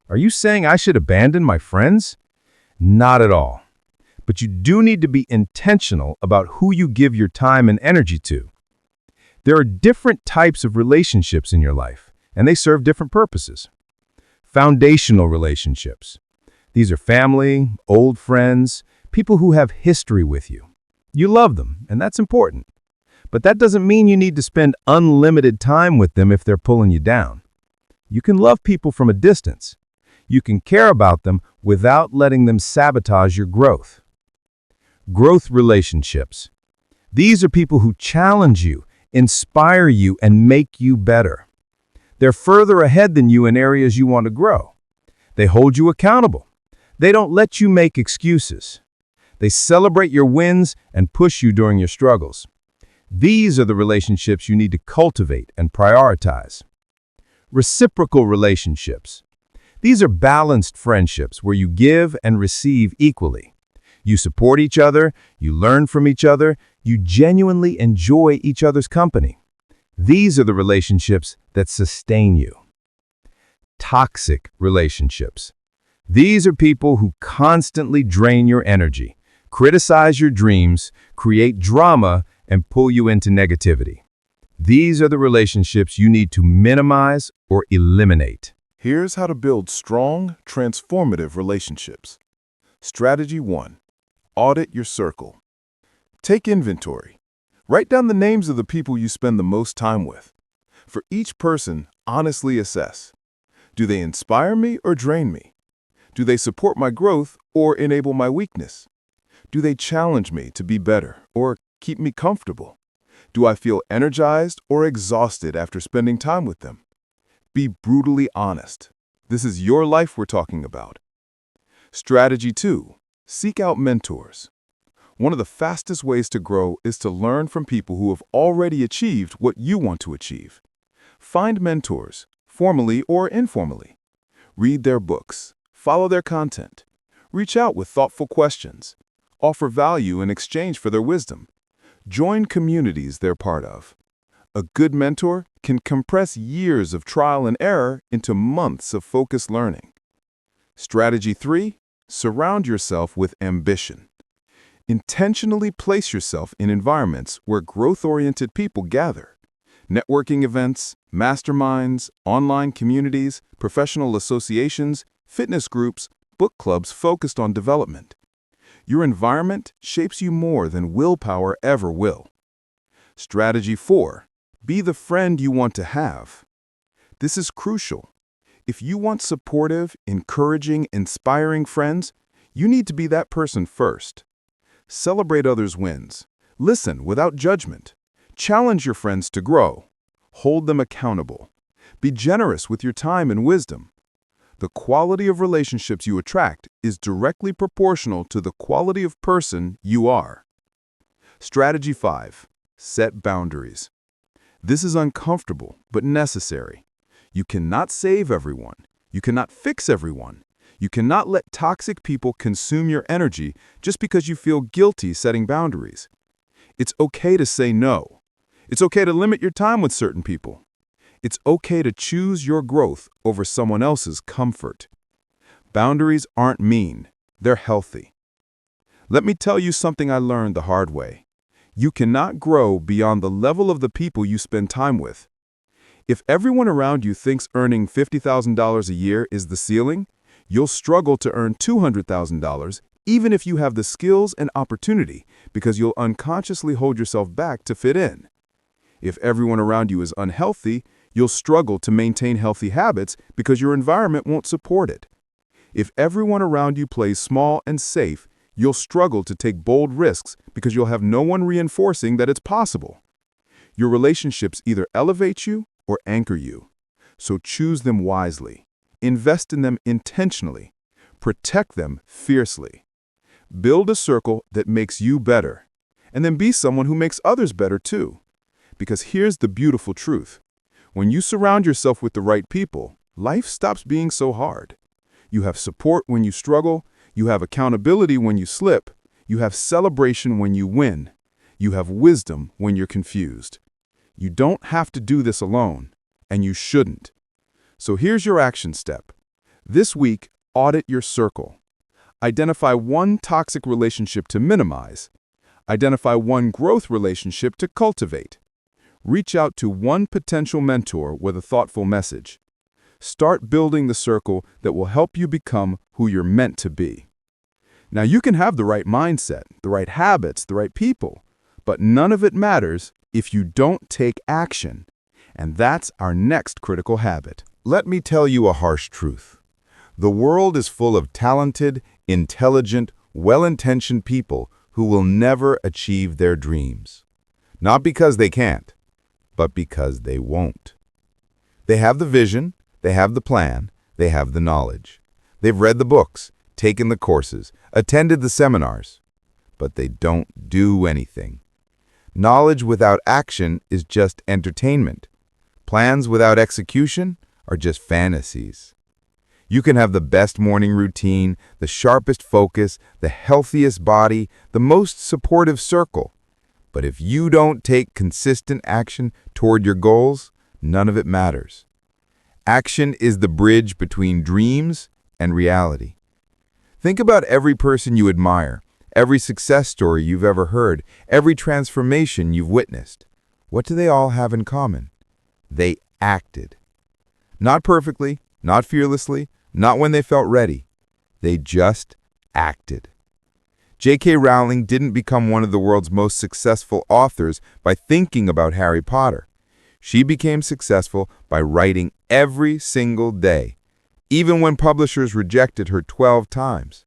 Are you saying I should abandon my friends? Not at all. But you do need to be intentional about who you give your time and energy to. There are different types of relationships in your life, and they serve different purposes. Foundational relationships. These are family, old friends, people who have history with you. You love them, and that's important. But that doesn't mean you need to spend unlimited time with them if they're pulling you down. You can love people from a distance. You can care about them without letting them sabotage your growth. Growth relationships. These are people who challenge you, inspire you, and make you better. They're further ahead than you in areas you want to grow. They hold you accountable. They don't let you make excuses. They celebrate your wins and push you during your struggles. These are the relationships you need to cultivate and prioritize. Reciprocal relationships. These are balanced friendships where you give and receive equally. You support each other, you learn from each other, you genuinely enjoy each other's company. These are the relationships that sustain you. Toxic relationships. These are people who constantly drain your energy, criticize your dreams, create drama, and pull you into negativity. These are the relationships you need to minimize or eliminate. Here's how to build strong, transformative relationships. Strategy 1. Audit your circle. Take inventory. Write down the names of the people you spend the most time with. For each person, honestly assess. Do they inspire me or drain me? Do they support my growth or enable my weakness? Do they challenge me to be better or keep me comfortable? Do I feel energized or exhausted after spending time with them? Be brutally honest. This is your life we're talking about. Strategy 2. Seek out mentors. One of the fastest ways to grow is to learn from people who have already achieved what you want to achieve. Find mentors, formally or informally. Read their books. Follow their content. Reach out with thoughtful questions. Offer value in exchange for their wisdom. Join communities they're part of. A good mentor can compress years of trial and error into months of focused learning. Strategy 3. Surround yourself with ambition. Intentionally place yourself in environments where growth-oriented people gather. Networking events, masterminds, online communities, professional associations, fitness groups, book clubs focused on development. Your environment shapes you more than willpower ever will. Strategy 4. Be the friend you want to have. This is crucial. If you want supportive, encouraging, inspiring friends, you need to be that person first. Celebrate others' wins. Listen without judgment. Challenge your friends to grow. Hold them accountable. Be generous with your time and wisdom. The quality of relationships you attract is directly proportional to the quality of person you are. Strategy 5. Set boundaries. This is uncomfortable, but necessary. You cannot save everyone. You cannot fix everyone. You cannot let toxic people consume your energy just because you feel guilty setting boundaries. It's okay to say no. It's okay to limit your time with certain people. It's okay to choose your growth over someone else's comfort. Boundaries aren't mean. They're healthy. Let me tell you something I learned the hard way. You cannot grow beyond the level of the people you spend time with. If everyone around you thinks earning $50,000 a year is the ceiling, you'll struggle to earn $200,000 even if you have the skills and opportunity because you'll unconsciously hold yourself back to fit in. If everyone around you is unhealthy, you'll struggle to maintain healthy habits because your environment won't support it. If everyone around you plays small and safe, you'll struggle to take bold risks because you'll have no one reinforcing that it's possible. Your relationships either elevate you or anchor you. So choose them wisely. Invest in them intentionally. Protect them fiercely. Build a circle that makes you better. and then be someone who makes others better too. Because here's the beautiful truth. When you surround yourself with the right people, life stops being so hard. You have support when you struggle, you have accountability when you slip, you have celebration when you win, you have wisdom when you're confused. You don't have to do this alone, and you shouldn't. So here's your action step. This week, audit your circle. Identify one toxic relationship to minimize. Identify one growth relationship to cultivate. Reach out to one potential mentor with a thoughtful message. Start building the circle that will help you become who you're meant to be. Now, you can have the right mindset, the right habits, the right people, but none of it matters if you don't take action. And that's our next critical habit. Let me tell you a harsh truth. The world is full of talented, intelligent, well-intentioned people who will never achieve their dreams. Not because they can't, but because they won't. They have the vision, they have the plan, they have the knowledge. They've read the books, taken the courses, attended the seminars, but they don't do anything. Knowledge without action is just entertainment. Plans without execution are just fantasies. You can have the best morning routine, the sharpest focus, the healthiest body, the most supportive circle. But if you don't take consistent action toward your goals, none of it matters. Action is the bridge between dreams and reality. Think about every person you admire, every success story you've ever heard, every transformation you've witnessed. What do they all have in common? They acted. Not perfectly, not fearlessly, not when they felt ready. They just acted. J.K. Rowling didn't become one of the world's most successful authors by thinking about Harry Potter. She became successful by writing every single day, even when publishers rejected her 12 times.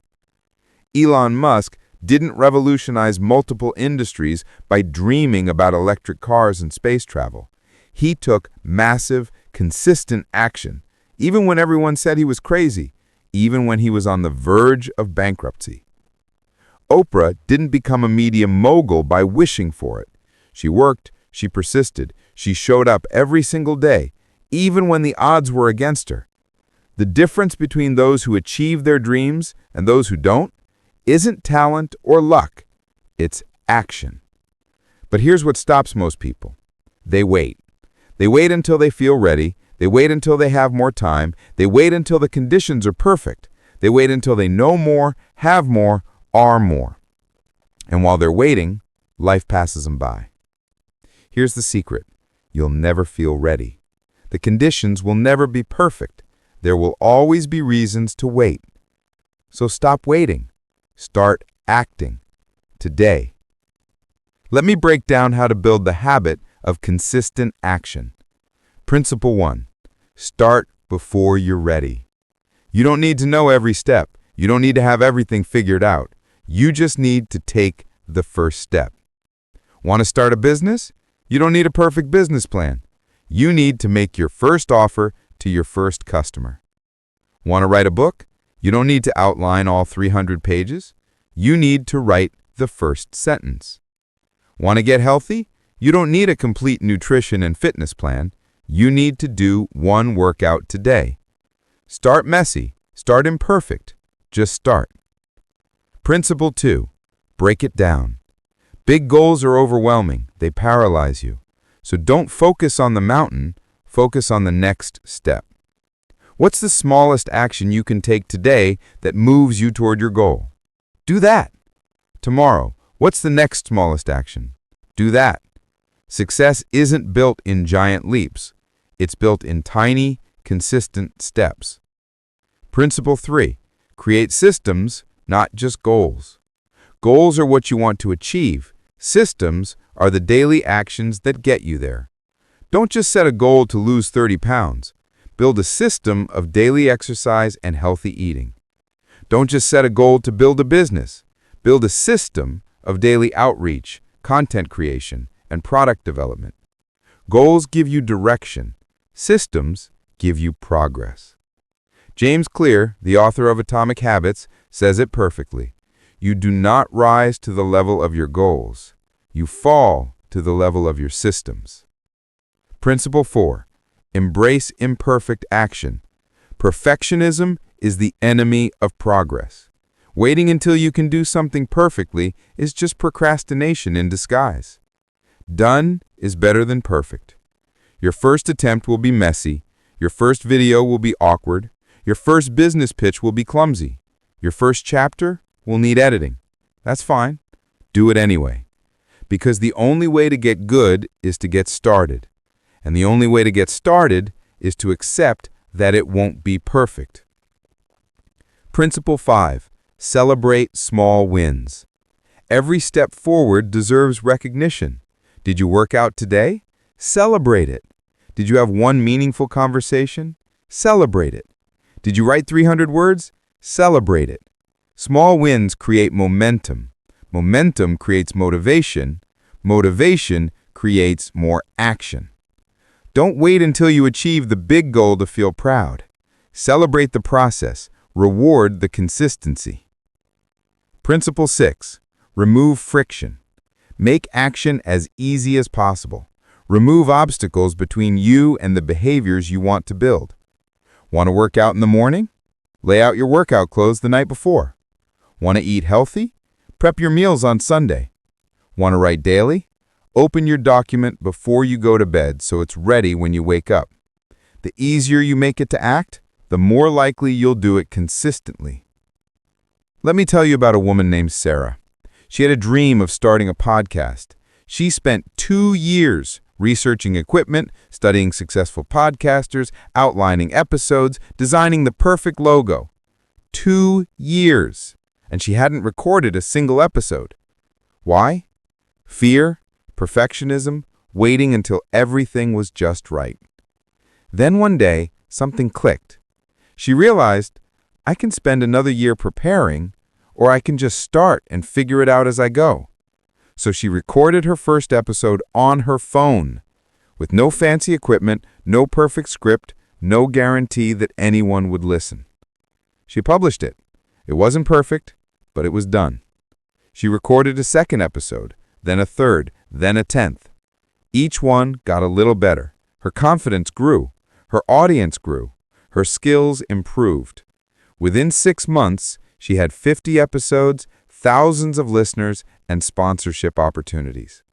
Elon Musk didn't revolutionize multiple industries by dreaming about electric cars and space travel. He took massive, consistent action, even when everyone said he was crazy, even when he was on the verge of bankruptcy. Oprah didn't become a media mogul by wishing for it. She worked, she persisted, she showed up every single day, even when the odds were against her. The difference between those who achieve their dreams and those who don't isn't talent or luck, it's action. But here's what stops most people. They wait. They wait until they feel ready. They wait until they have more time. They wait until the conditions are perfect. They wait until they know more, have more, are more. And while they're waiting, life passes them by. Here's the secret. You'll never feel ready. The conditions will never be perfect. There will always be reasons to wait. So stop waiting. Start acting. Today. Let me break down how to build the habit of consistent action. Principle 1. Start before you're ready. You don't need to know every step. You don't need to have everything figured out. You just need to take the first step. Want to start a business? You don't need a perfect business plan. You need to make your first offer to your first customer. Want to write a book? You don't need to outline all 300 pages. You need to write the first sentence. Want to get healthy? You don't need a complete nutrition and fitness plan. You need to do one workout today. Start messy. Start imperfect. Just start. Principle 2. Break it down. Big goals are overwhelming. They paralyze you. So don't focus on the mountain. Focus on the next step. What's the smallest action you can take today that moves you toward your goal? Do that. Tomorrow, what's the next smallest action? Do that. Success isn't built in giant leaps. It's built in tiny, consistent steps. Principle 3. Create systems, not just goals. Goals are what you want to achieve. Systems are the daily actions that get you there. Don't just set a goal to lose 30 pounds. Build a system of daily exercise and healthy eating. Don't just set a goal to build a business. Build a system of daily outreach, content creation, and product development. Goals give you direction. Systems give you progress. James Clear, the author of Atomic Habits, says it perfectly. You do not rise to the level of your goals. You fall to the level of your systems. Principle 4. Embrace imperfect action. Perfectionism is the enemy of progress. Waiting until you can do something perfectly is just procrastination in disguise. Done is better than perfect. Your first attempt will be messy. Your first video will be awkward. Your first business pitch will be clumsy. Your first chapter will need editing. That's fine. Do it anyway. Because the only way to get good is to get started. And the only way to get started is to accept that it won't be perfect. Principle 5. Celebrate small wins. Every step forward deserves recognition. Did you work out today? Celebrate it. Did you have one meaningful conversation? Celebrate it. Did you write 300 words? Celebrate it. Small wins create momentum. Momentum creates motivation. Motivation creates more action. Don't wait until you achieve the big goal to feel proud. Celebrate the process. Reward the consistency. Principle 6. Remove friction. Make action as easy as possible. Remove obstacles between you and the behaviors you want to build. Want to work out in the morning? Lay out your workout clothes the night before. Want to eat healthy? Prep your meals on Sunday. Want to write daily? Open your document before you go to bed so it's ready when you wake up. The easier you make it to act, the more likely you'll do it consistently. Let me tell you about a woman named Sarah. She had a dream of starting a podcast. She spent 2 years researching equipment, studying successful podcasters, outlining episodes, designing the perfect logo. 2 years. And she hadn't recorded a single episode. Why? Fear, perfectionism, waiting until everything was just right. Then one day, something clicked. She realized, I can spend another year preparing, or I can just start and figure it out as I go. So she recorded her first episode on her phone, with no fancy equipment, no perfect script, no guarantee that anyone would listen. She published it. It wasn't perfect, but it was done. She recorded a second episode, then a third, then a 10th. Each one got a little better. Her confidence grew. Her audience grew. Her skills improved. Within 6 months, she had 50 episodes, thousands of listeners, and sponsorship opportunities.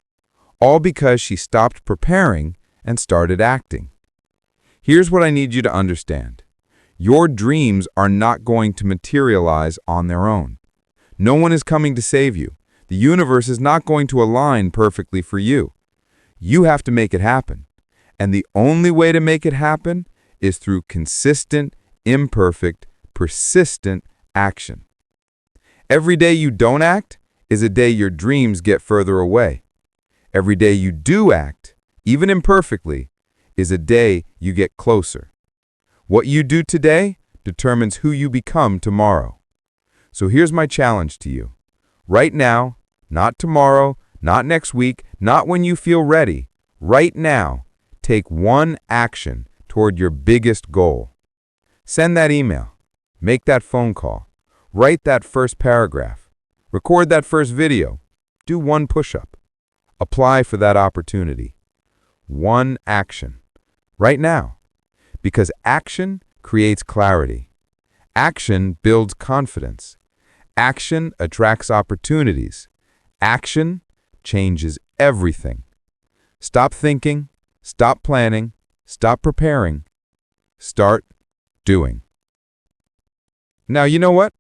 All because she stopped preparing and started acting. Here's what I need you to understand. Your dreams are not going to materialize on their own. No one is coming to save you. The universe is not going to align perfectly for you. You have to make it happen. And the only way to make it happen is through consistent, imperfect, persistent action. Every day you don't act is a day your dreams get further away. Every day you do act, even imperfectly, is a day you get closer. What you do today determines who you become tomorrow. So here's my challenge to you. Right now, not tomorrow, not next week, not when you feel ready. Right now, take one action toward your biggest goal. Send that email. Make that phone call. Write that first paragraph. Record that first video. Do one push-up. Apply for that opportunity. One action. Right now. Because action creates clarity. Action builds confidence. Action attracts opportunities. Action changes everything. Stop thinking. Stop planning. Stop preparing. Start doing. Now, you know what?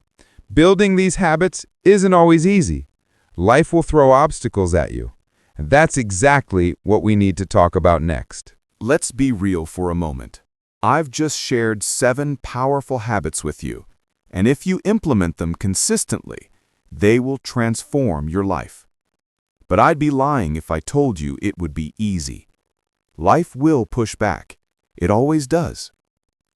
Building these habits isn't always easy. Life will throw obstacles at you. And that's exactly what we need to talk about next. Let's be real for a moment. I've just shared 7 powerful habits with you, and if you implement them consistently, they will transform your life. But I'd be lying if I told you it would be easy. Life will push back. It always does.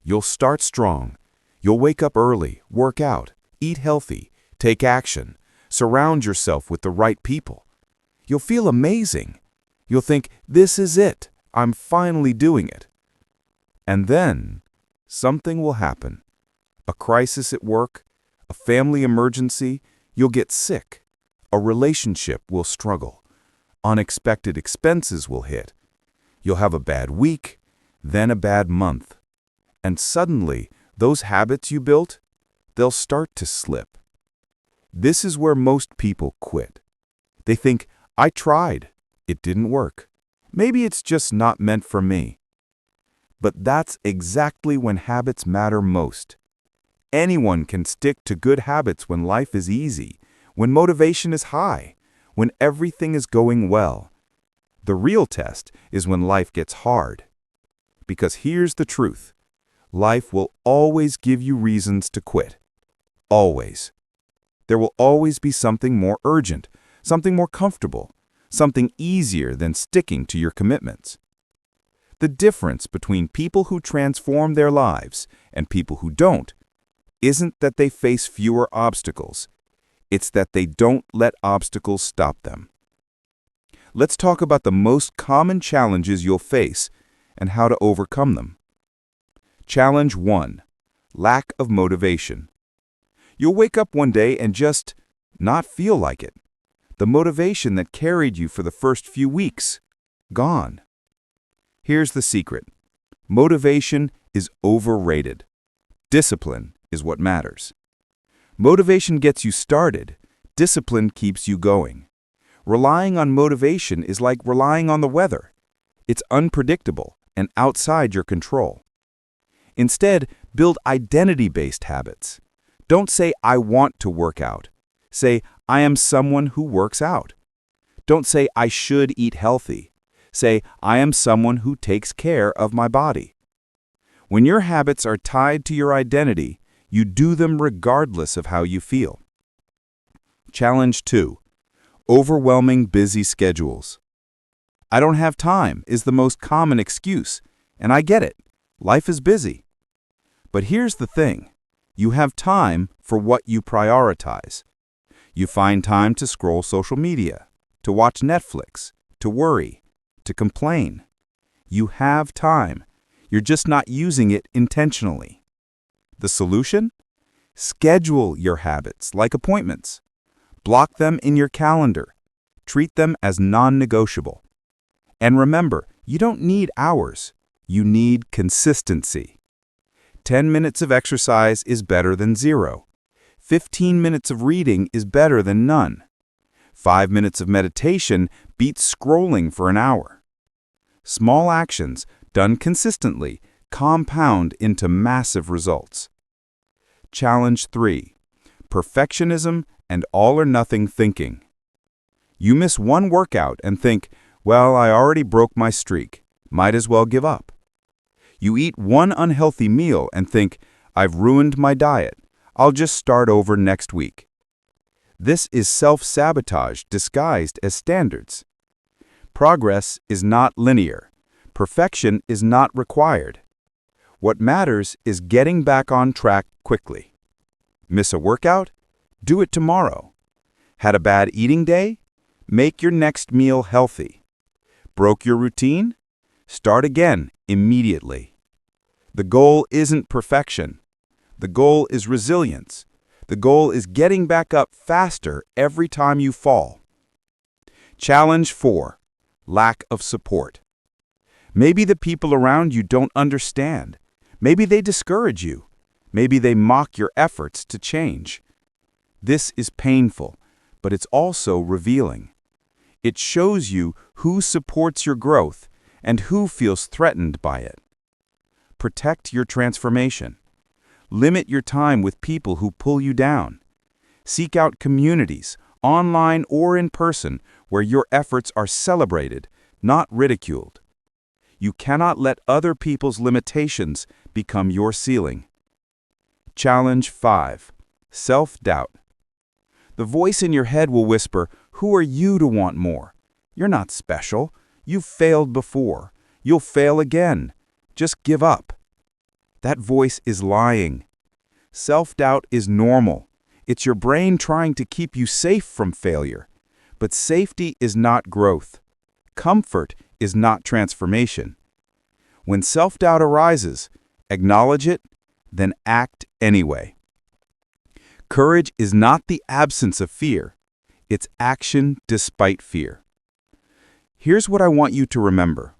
You'll start strong. You'll wake up early, work out, eat healthy, take action, surround yourself with the right people. You'll feel amazing. You'll think, this is it. I'm finally doing it. And then, something will happen. A crisis at work, a family emergency, you'll get sick. A relationship will struggle. unexpected expenses will hit. You'll have a bad week, then a bad month. And suddenly, those habits you built, they'll start to slip. This is where most people quit. They think, I tried. It didn't work. Maybe it's just not meant for me. But that's exactly when habits matter most. Anyone can stick to good habits when life is easy, when motivation is high, when everything is going well. The real test is when life gets hard. Because here's the truth. Life will always give you reasons to quit. Always. There will always be something more urgent, something more comfortable, something easier than sticking to your commitments. The difference between people who transform their lives and people who don't isn't that they face fewer obstacles. It's that they don't let obstacles stop them. Let's talk about the most common challenges you'll face and how to overcome them. Challenge 1. Lack of motivation. You'll wake up one day and just not feel like it. The motivation that carried you for the first few weeks, gone. Here's the secret. Motivation is overrated. Discipline is what matters. Motivation gets you started. Discipline keeps you going. Relying on motivation is like relying on the weather. It's unpredictable and outside your control. Instead, build identity-based habits. Don't say, I want to work out. Say, I am someone who works out. Don't say, I should eat healthy. Say, I am someone who takes care of my body. When your habits are tied to your identity, you do them regardless of how you feel. Challenge 2. Overwhelming busy schedules. I don't have time is the most common excuse, and I get it. Life is busy. But here's the thing. You have time for what you prioritize. You find time to scroll social media, to watch Netflix, to worry, to complain. You have time. You're just not using it intentionally. The solution? Schedule your habits like appointments. Block them in your calendar. Treat them as non-negotiable. And remember, you don't need hours. You need consistency. 10 minutes of exercise is better than 0. 15 minutes of reading is better than none. 5 minutes of meditation beats scrolling for an hour. Small actions, done consistently, compound into massive results. Challenge 3. Perfectionism and all-or-nothing thinking. You miss one workout and think, well, I already broke my streak. Might as well give up. You eat one unhealthy meal and think, I've ruined my diet. I'll just start over next week. This is self-sabotage disguised as standards. Progress is not linear. Perfection is not required. What matters is getting back on track quickly. Miss a workout? Do it tomorrow. Had a bad eating day? Make your next meal healthy. Broke your routine? Start again immediately. The goal isn't perfection. The goal is resilience. The goal is getting back up faster every time you fall. Challenge 4. Lack of support. Maybe the people around you don't understand. Maybe they discourage you. Maybe they mock your efforts to change. This is painful, but it's also revealing. It shows you who supports your growth and who feels threatened by it. Protect your transformation. Limit your time with people who pull you down. Seek out communities, online or in person, where your efforts are celebrated, not ridiculed. You cannot let other people's limitations become your ceiling. Challenge 5. Self-doubt. The voice in your head will whisper, who are you to want more? You're not special. You've failed before. You'll fail again. Just give up. That voice is lying. Self-doubt is normal. It's your brain trying to keep you safe from failure. But safety is not growth. Comfort is not transformation. When self-doubt arises, acknowledge it, then act anyway. Courage is not the absence of fear. It's action despite fear. Here's what I want you to remember.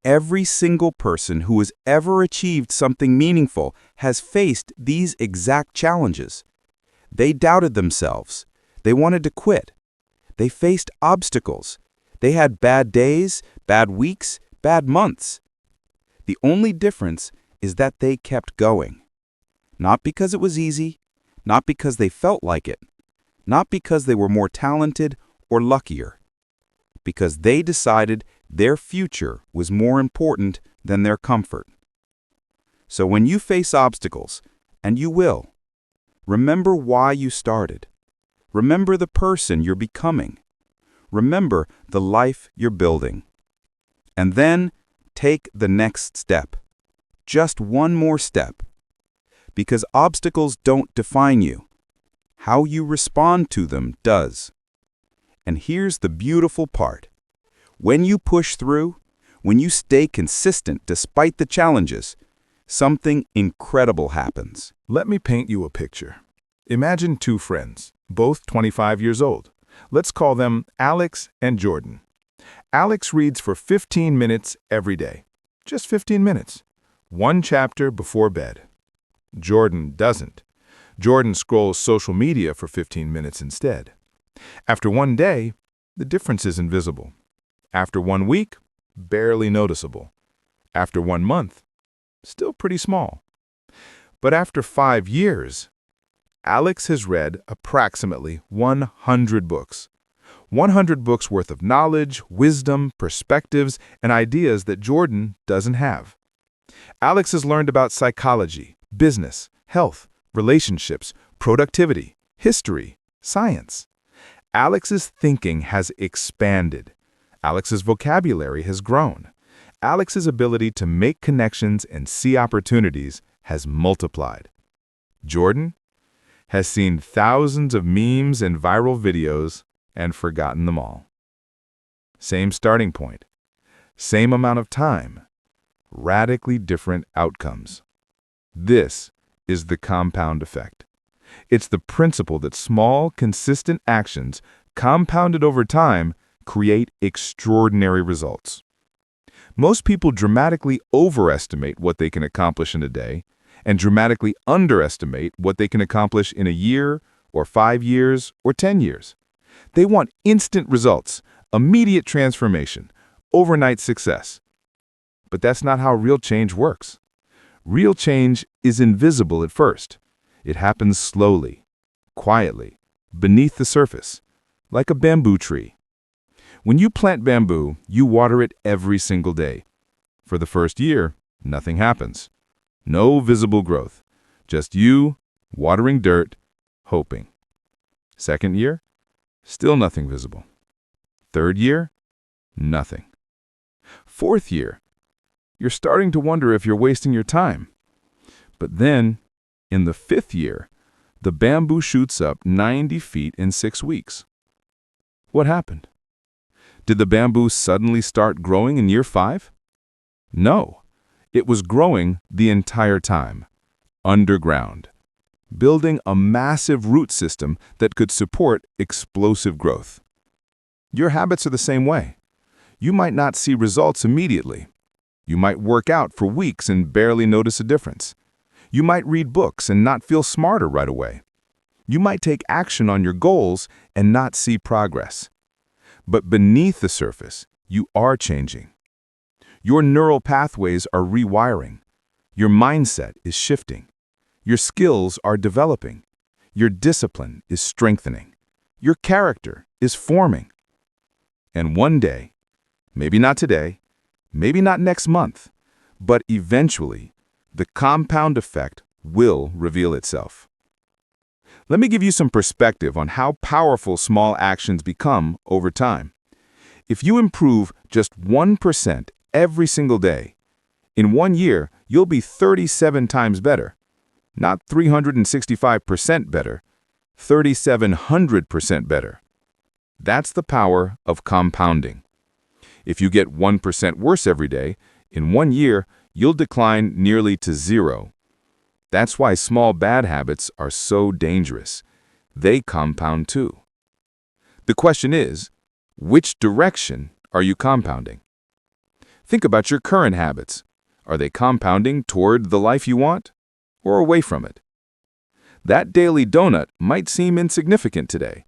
Every single person who has ever achieved something meaningful has faced these exact challenges. They doubted themselves. They wanted to quit. They faced obstacles. They had bad days, bad weeks, bad months. The only difference is that they kept going. Not because it was easy, not because they felt like it, not because they were more talented or luckier, because they decided their future was more important than their comfort. So when you face obstacles, and you will, remember why you started. Remember the person you're becoming. Remember the life you're building. And then take the next step. Just one more step. Because obstacles don't define you. How you respond to them does. And here's the beautiful part. When you push through, when you stay consistent despite the challenges, something incredible happens. Let me paint you a picture. Imagine two friends, both 25 years old. Let's call them Alex and Jordan. Alex reads for 15 minutes every day. Just 15 minutes. One chapter before bed. Jordan doesn't. Jordan scrolls social media for 15 minutes instead. After one day, the difference is invisible. After 1 week, barely noticeable. After 1 month, still pretty small. But after 5 years, Alex has read approximately 100 books. 100 books worth of knowledge, wisdom, perspectives, and ideas that Jordan doesn't have. Alex has learned about psychology, business, health, relationships, productivity, history, science. Alex's thinking has expanded. Alex's vocabulary has grown. Alex's ability to make connections and see opportunities has multiplied. Jordan has seen thousands of memes and viral videos and forgotten them all. Same starting point, same amount of time, radically different outcomes. This is the compound effect. It's the principle that small, consistent actions, compounded over time, create extraordinary results. Most people dramatically overestimate what they can accomplish in a day and dramatically underestimate what they can accomplish in a year or 5 years or 10 years. They want instant results, immediate transformation, overnight success. But that's not how real change works. Real change is invisible at first. It happens slowly, quietly, beneath the surface, like a bamboo tree. When you plant bamboo, you water it every single day. For the first year, nothing happens. No visible growth. Just you, watering dirt, hoping. Second year, still nothing visible. Third year, nothing. Fourth year, you're starting to wonder if you're wasting your time. But then, in the 5th year, the bamboo shoots up 90 feet in 6 weeks. What happened? Did the bamboo suddenly start growing in year 5? No, it was growing the entire time, underground, building a massive root system that could support explosive growth. Your habits are the same way. You might not see results immediately. You might work out for weeks and barely notice a difference. You might read books and not feel smarter right away. You might take action on your goals and not see progress. But beneath the surface, you are changing. Your neural pathways are rewiring. Your mindset is shifting. Your skills are developing. Your discipline is strengthening. Your character is forming. And one day, maybe not today, maybe not next month, but eventually, the compound effect will reveal itself. Let me give you some perspective on how powerful small actions become over time. If you improve just 1% every single day, in 1 year, you'll be 37 times better. Not 365% better, 3,700% better. That's the power of compounding. If you get 1% worse every day, in 1 year, you'll decline nearly to 0. That's why small bad habits are so dangerous. They compound too. The question is, which direction Are you compounding? Think about your current habits. Are they compounding toward the life you want or away from it? That daily donut might seem insignificant today,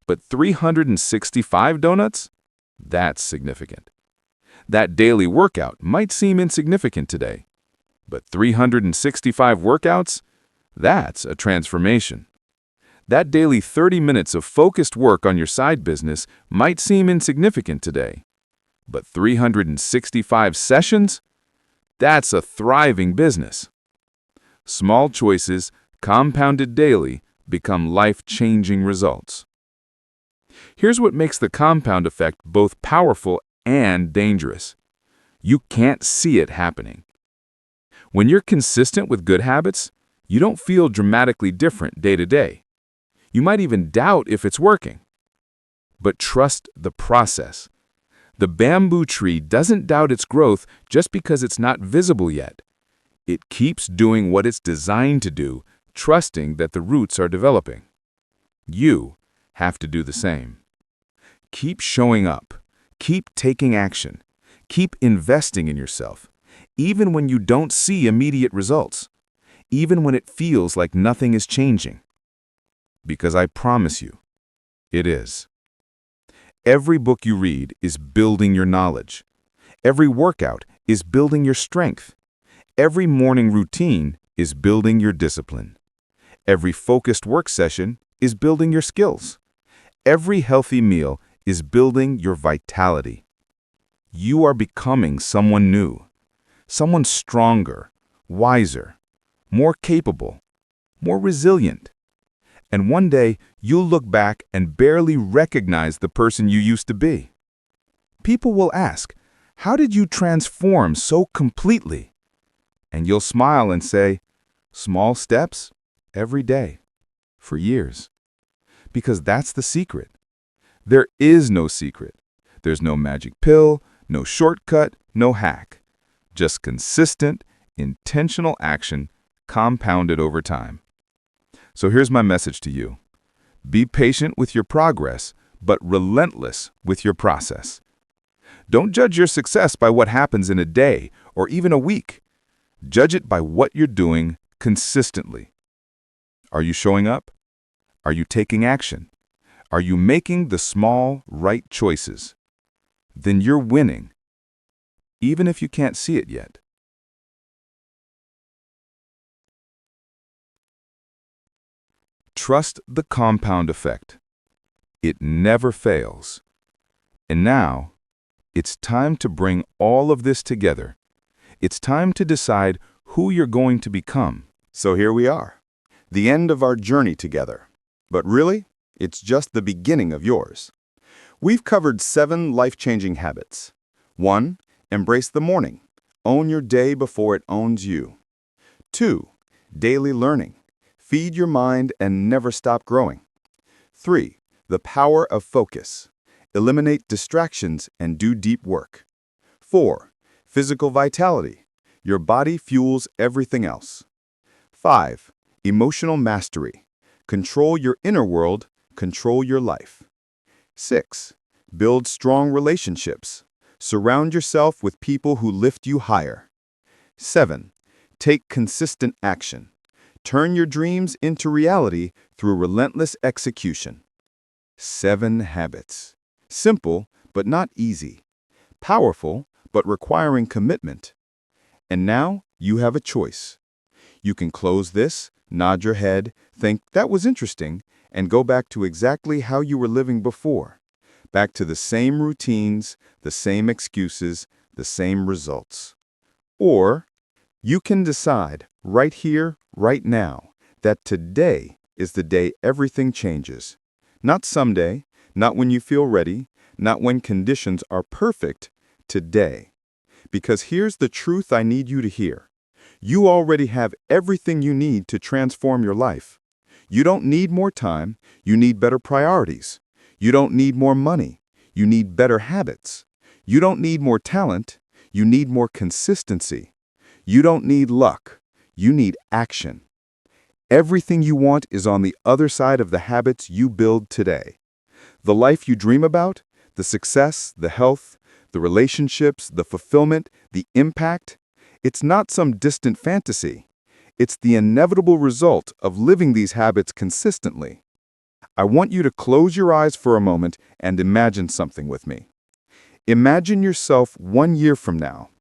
but 365 donuts? That's significant. That daily workout might seem insignificant today, but 365 workouts? That's a transformation. That daily 30 minutes of focused work on your side business might seem insignificant today, but 365 sessions? That's a thriving business. Small choices, compounded daily, become life-changing results. Here's what makes the compound effect both powerful and dangerous. You can't see it happening. When you're consistent with good habits, you don't feel dramatically different day to day. You might even doubt if it's working. But trust the process. The bamboo tree doesn't doubt its growth just because it's not visible yet. It keeps doing what it's designed to do, trusting that the roots are developing. You have to do the same. Keep showing up. Keep taking action. Keep investing in yourself, even when you don't see immediate results, even when it feels like nothing is changing. Because I promise you, it is. Every book you read is building your knowledge. Every workout is building your strength. Every morning routine is building your discipline. Every focused work session is building your skills. Every healthy meal is building your vitality. You are becoming someone new, someone stronger, wiser, more capable, more resilient. And one day, you'll look back and barely recognize the person you used to be. People will ask, "How did you transform so completely?" And you'll smile and say, "Small steps, every day, for years." Because that's the secret. There is no secret. There's no magic pill, no shortcut, no hack. Just consistent, intentional action compounded over time. So here's my message to you. Be patient with your progress, but relentless with your process. Don't judge your success by what happens in a day or even a week. Judge it by what you're doing consistently. Are you showing up? Are you taking action? Are you making the small, right choices? Then you're winning, even if you can't see it yet. Trust the compound effect. It never fails. And now, it's time to bring all of this together. It's time to decide who you're going to become. So here we are, the end of our journey together. But really, it's just the beginning of yours. We've covered 7 life-changing habits. 1. Embrace the morning. Own your day before it owns you. 2. Daily learning. Feed your mind and never stop growing. 3. The power of focus. Eliminate distractions and do deep work. 4. Physical vitality. Your body fuels everything else. 5. Emotional mastery. Control your inner world, control your life. 6. Build strong relationships. Surround yourself with people who lift you higher. 7. Take consistent action. Turn your dreams into reality through relentless execution. 7 habits. Simple, but not easy. Powerful, but requiring commitment. And now you have a choice. You can close this, nod your head, think that was interesting, and go back to exactly how you were living before. Back to the same routines, the same excuses, the same results. Or you can decide right here, right now, that today is the day everything changes. Not someday, not when you feel ready, not when conditions are perfect, today. Because here's the truth I need you to hear. You already have everything you need to transform your life. You don't need more time, you need better priorities. You don't need more money, you need better habits. You don't need more talent, you need more consistency. You don't need luck, you need action. Everything you want is on the other side of the habits you build today. The life you dream about, the success, the health, The relationships, the fulfillment, the impact. It's not some distant fantasy. It's the inevitable result of living these habits consistently. I want you to close your eyes for a moment and imagine something with me. Imagine yourself 1 year from now.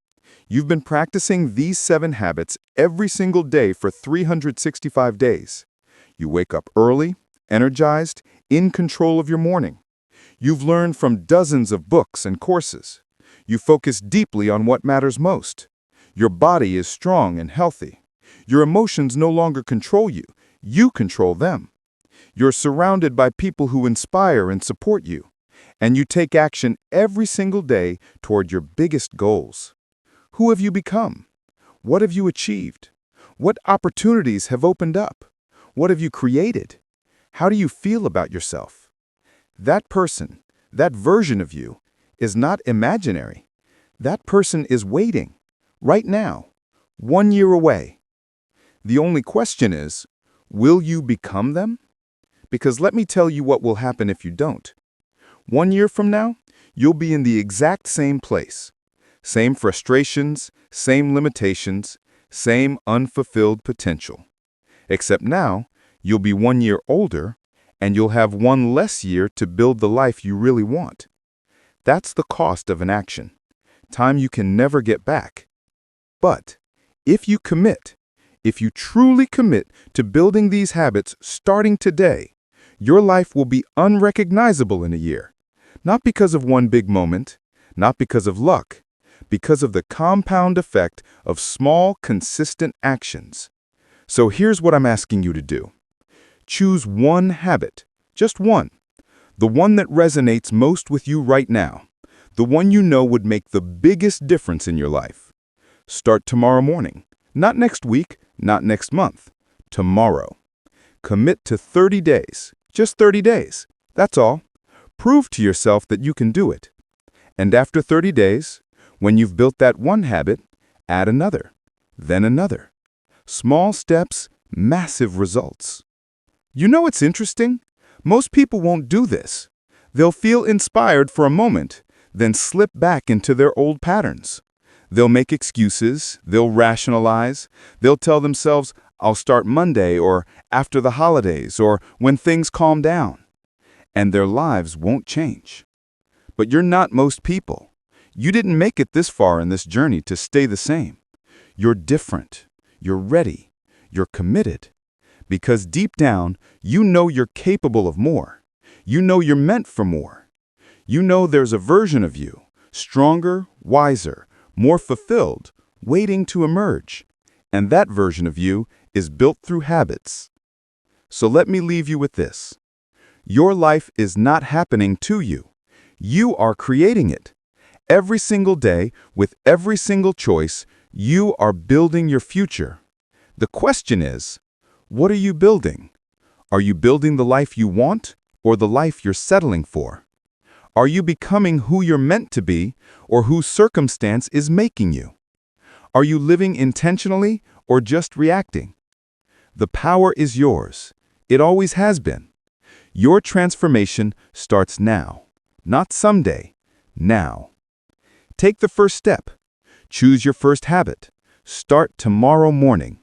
You've been practicing these 7 habits every single day for 365 days. You wake up early, energized, in control of your morning. You've learned from dozens of books and courses. You focus deeply on what matters most. Your body is strong and healthy. Your emotions no longer control you. You control them. You're surrounded by people who inspire and support you. And you take action every single day toward your biggest goals. Who have you become? What have you achieved? What opportunities have opened up? What have you created? How do you feel about yourself? That person, that version of you, is not imaginary. That person is waiting, right now, 1 year away. The only question is, will you become them? Because let me tell you what will happen if you don't. 1 year from now, you'll be in the exact same place. Same frustrations, same limitations, same unfulfilled potential. Except now, you'll be 1 year older, and you'll have 1 less year to build the life you really want. That's the cost of inaction, time you can never get back. But if you commit, if you truly commit to building these habits starting today, your life will be unrecognizable in a year. Not because of one big moment, not because of luck, because of the compound effect of small, consistent actions. So here's what I'm asking you to do. Choose one habit, just one. The one that resonates most with you right now. The one you know would make the biggest difference in your life. Start tomorrow morning. Not next week, not next month. Tomorrow. Commit to 30 days. Just 30 days. That's all. Prove to yourself that you can do it. And after 30 days, when you've built that one habit, add another, then another. Small steps, massive results. You know what's interesting? Most people won't do this. They'll feel inspired for a moment, then slip back into their old patterns. They'll make excuses, they'll rationalize, they'll tell themselves, I'll start Monday or after the holidays or when things calm down. And their lives won't change. But you're not most people. You didn't make it this far in this journey to stay the same. You're different. You're ready. You're committed. Because deep down, you know you're capable of more. You know you're meant for more. You know there's a version of you, stronger, wiser, more fulfilled, waiting to emerge. And that version of you is built through habits. So let me leave you with this. Your life is not happening to you. You are creating it. Every single day, with every single choice, you are building your future. The question is, what are you building? Are you building the life you want or the life you're settling for? Are you becoming who you're meant to be or whose circumstance is making you? Are you living intentionally or just reacting? The power is yours. It always has been. Your transformation starts now, not someday, now. Take the first step. Choose your first habit. Start tomorrow morning.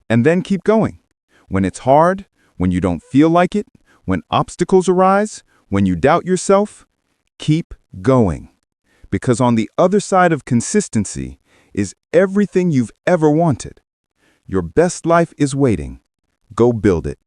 And then keep going. When it's hard, when you don't feel like it, when obstacles arise, when you doubt yourself, keep going. Because on the other side of consistency is everything you've ever wanted. Your best life is waiting. Go build it.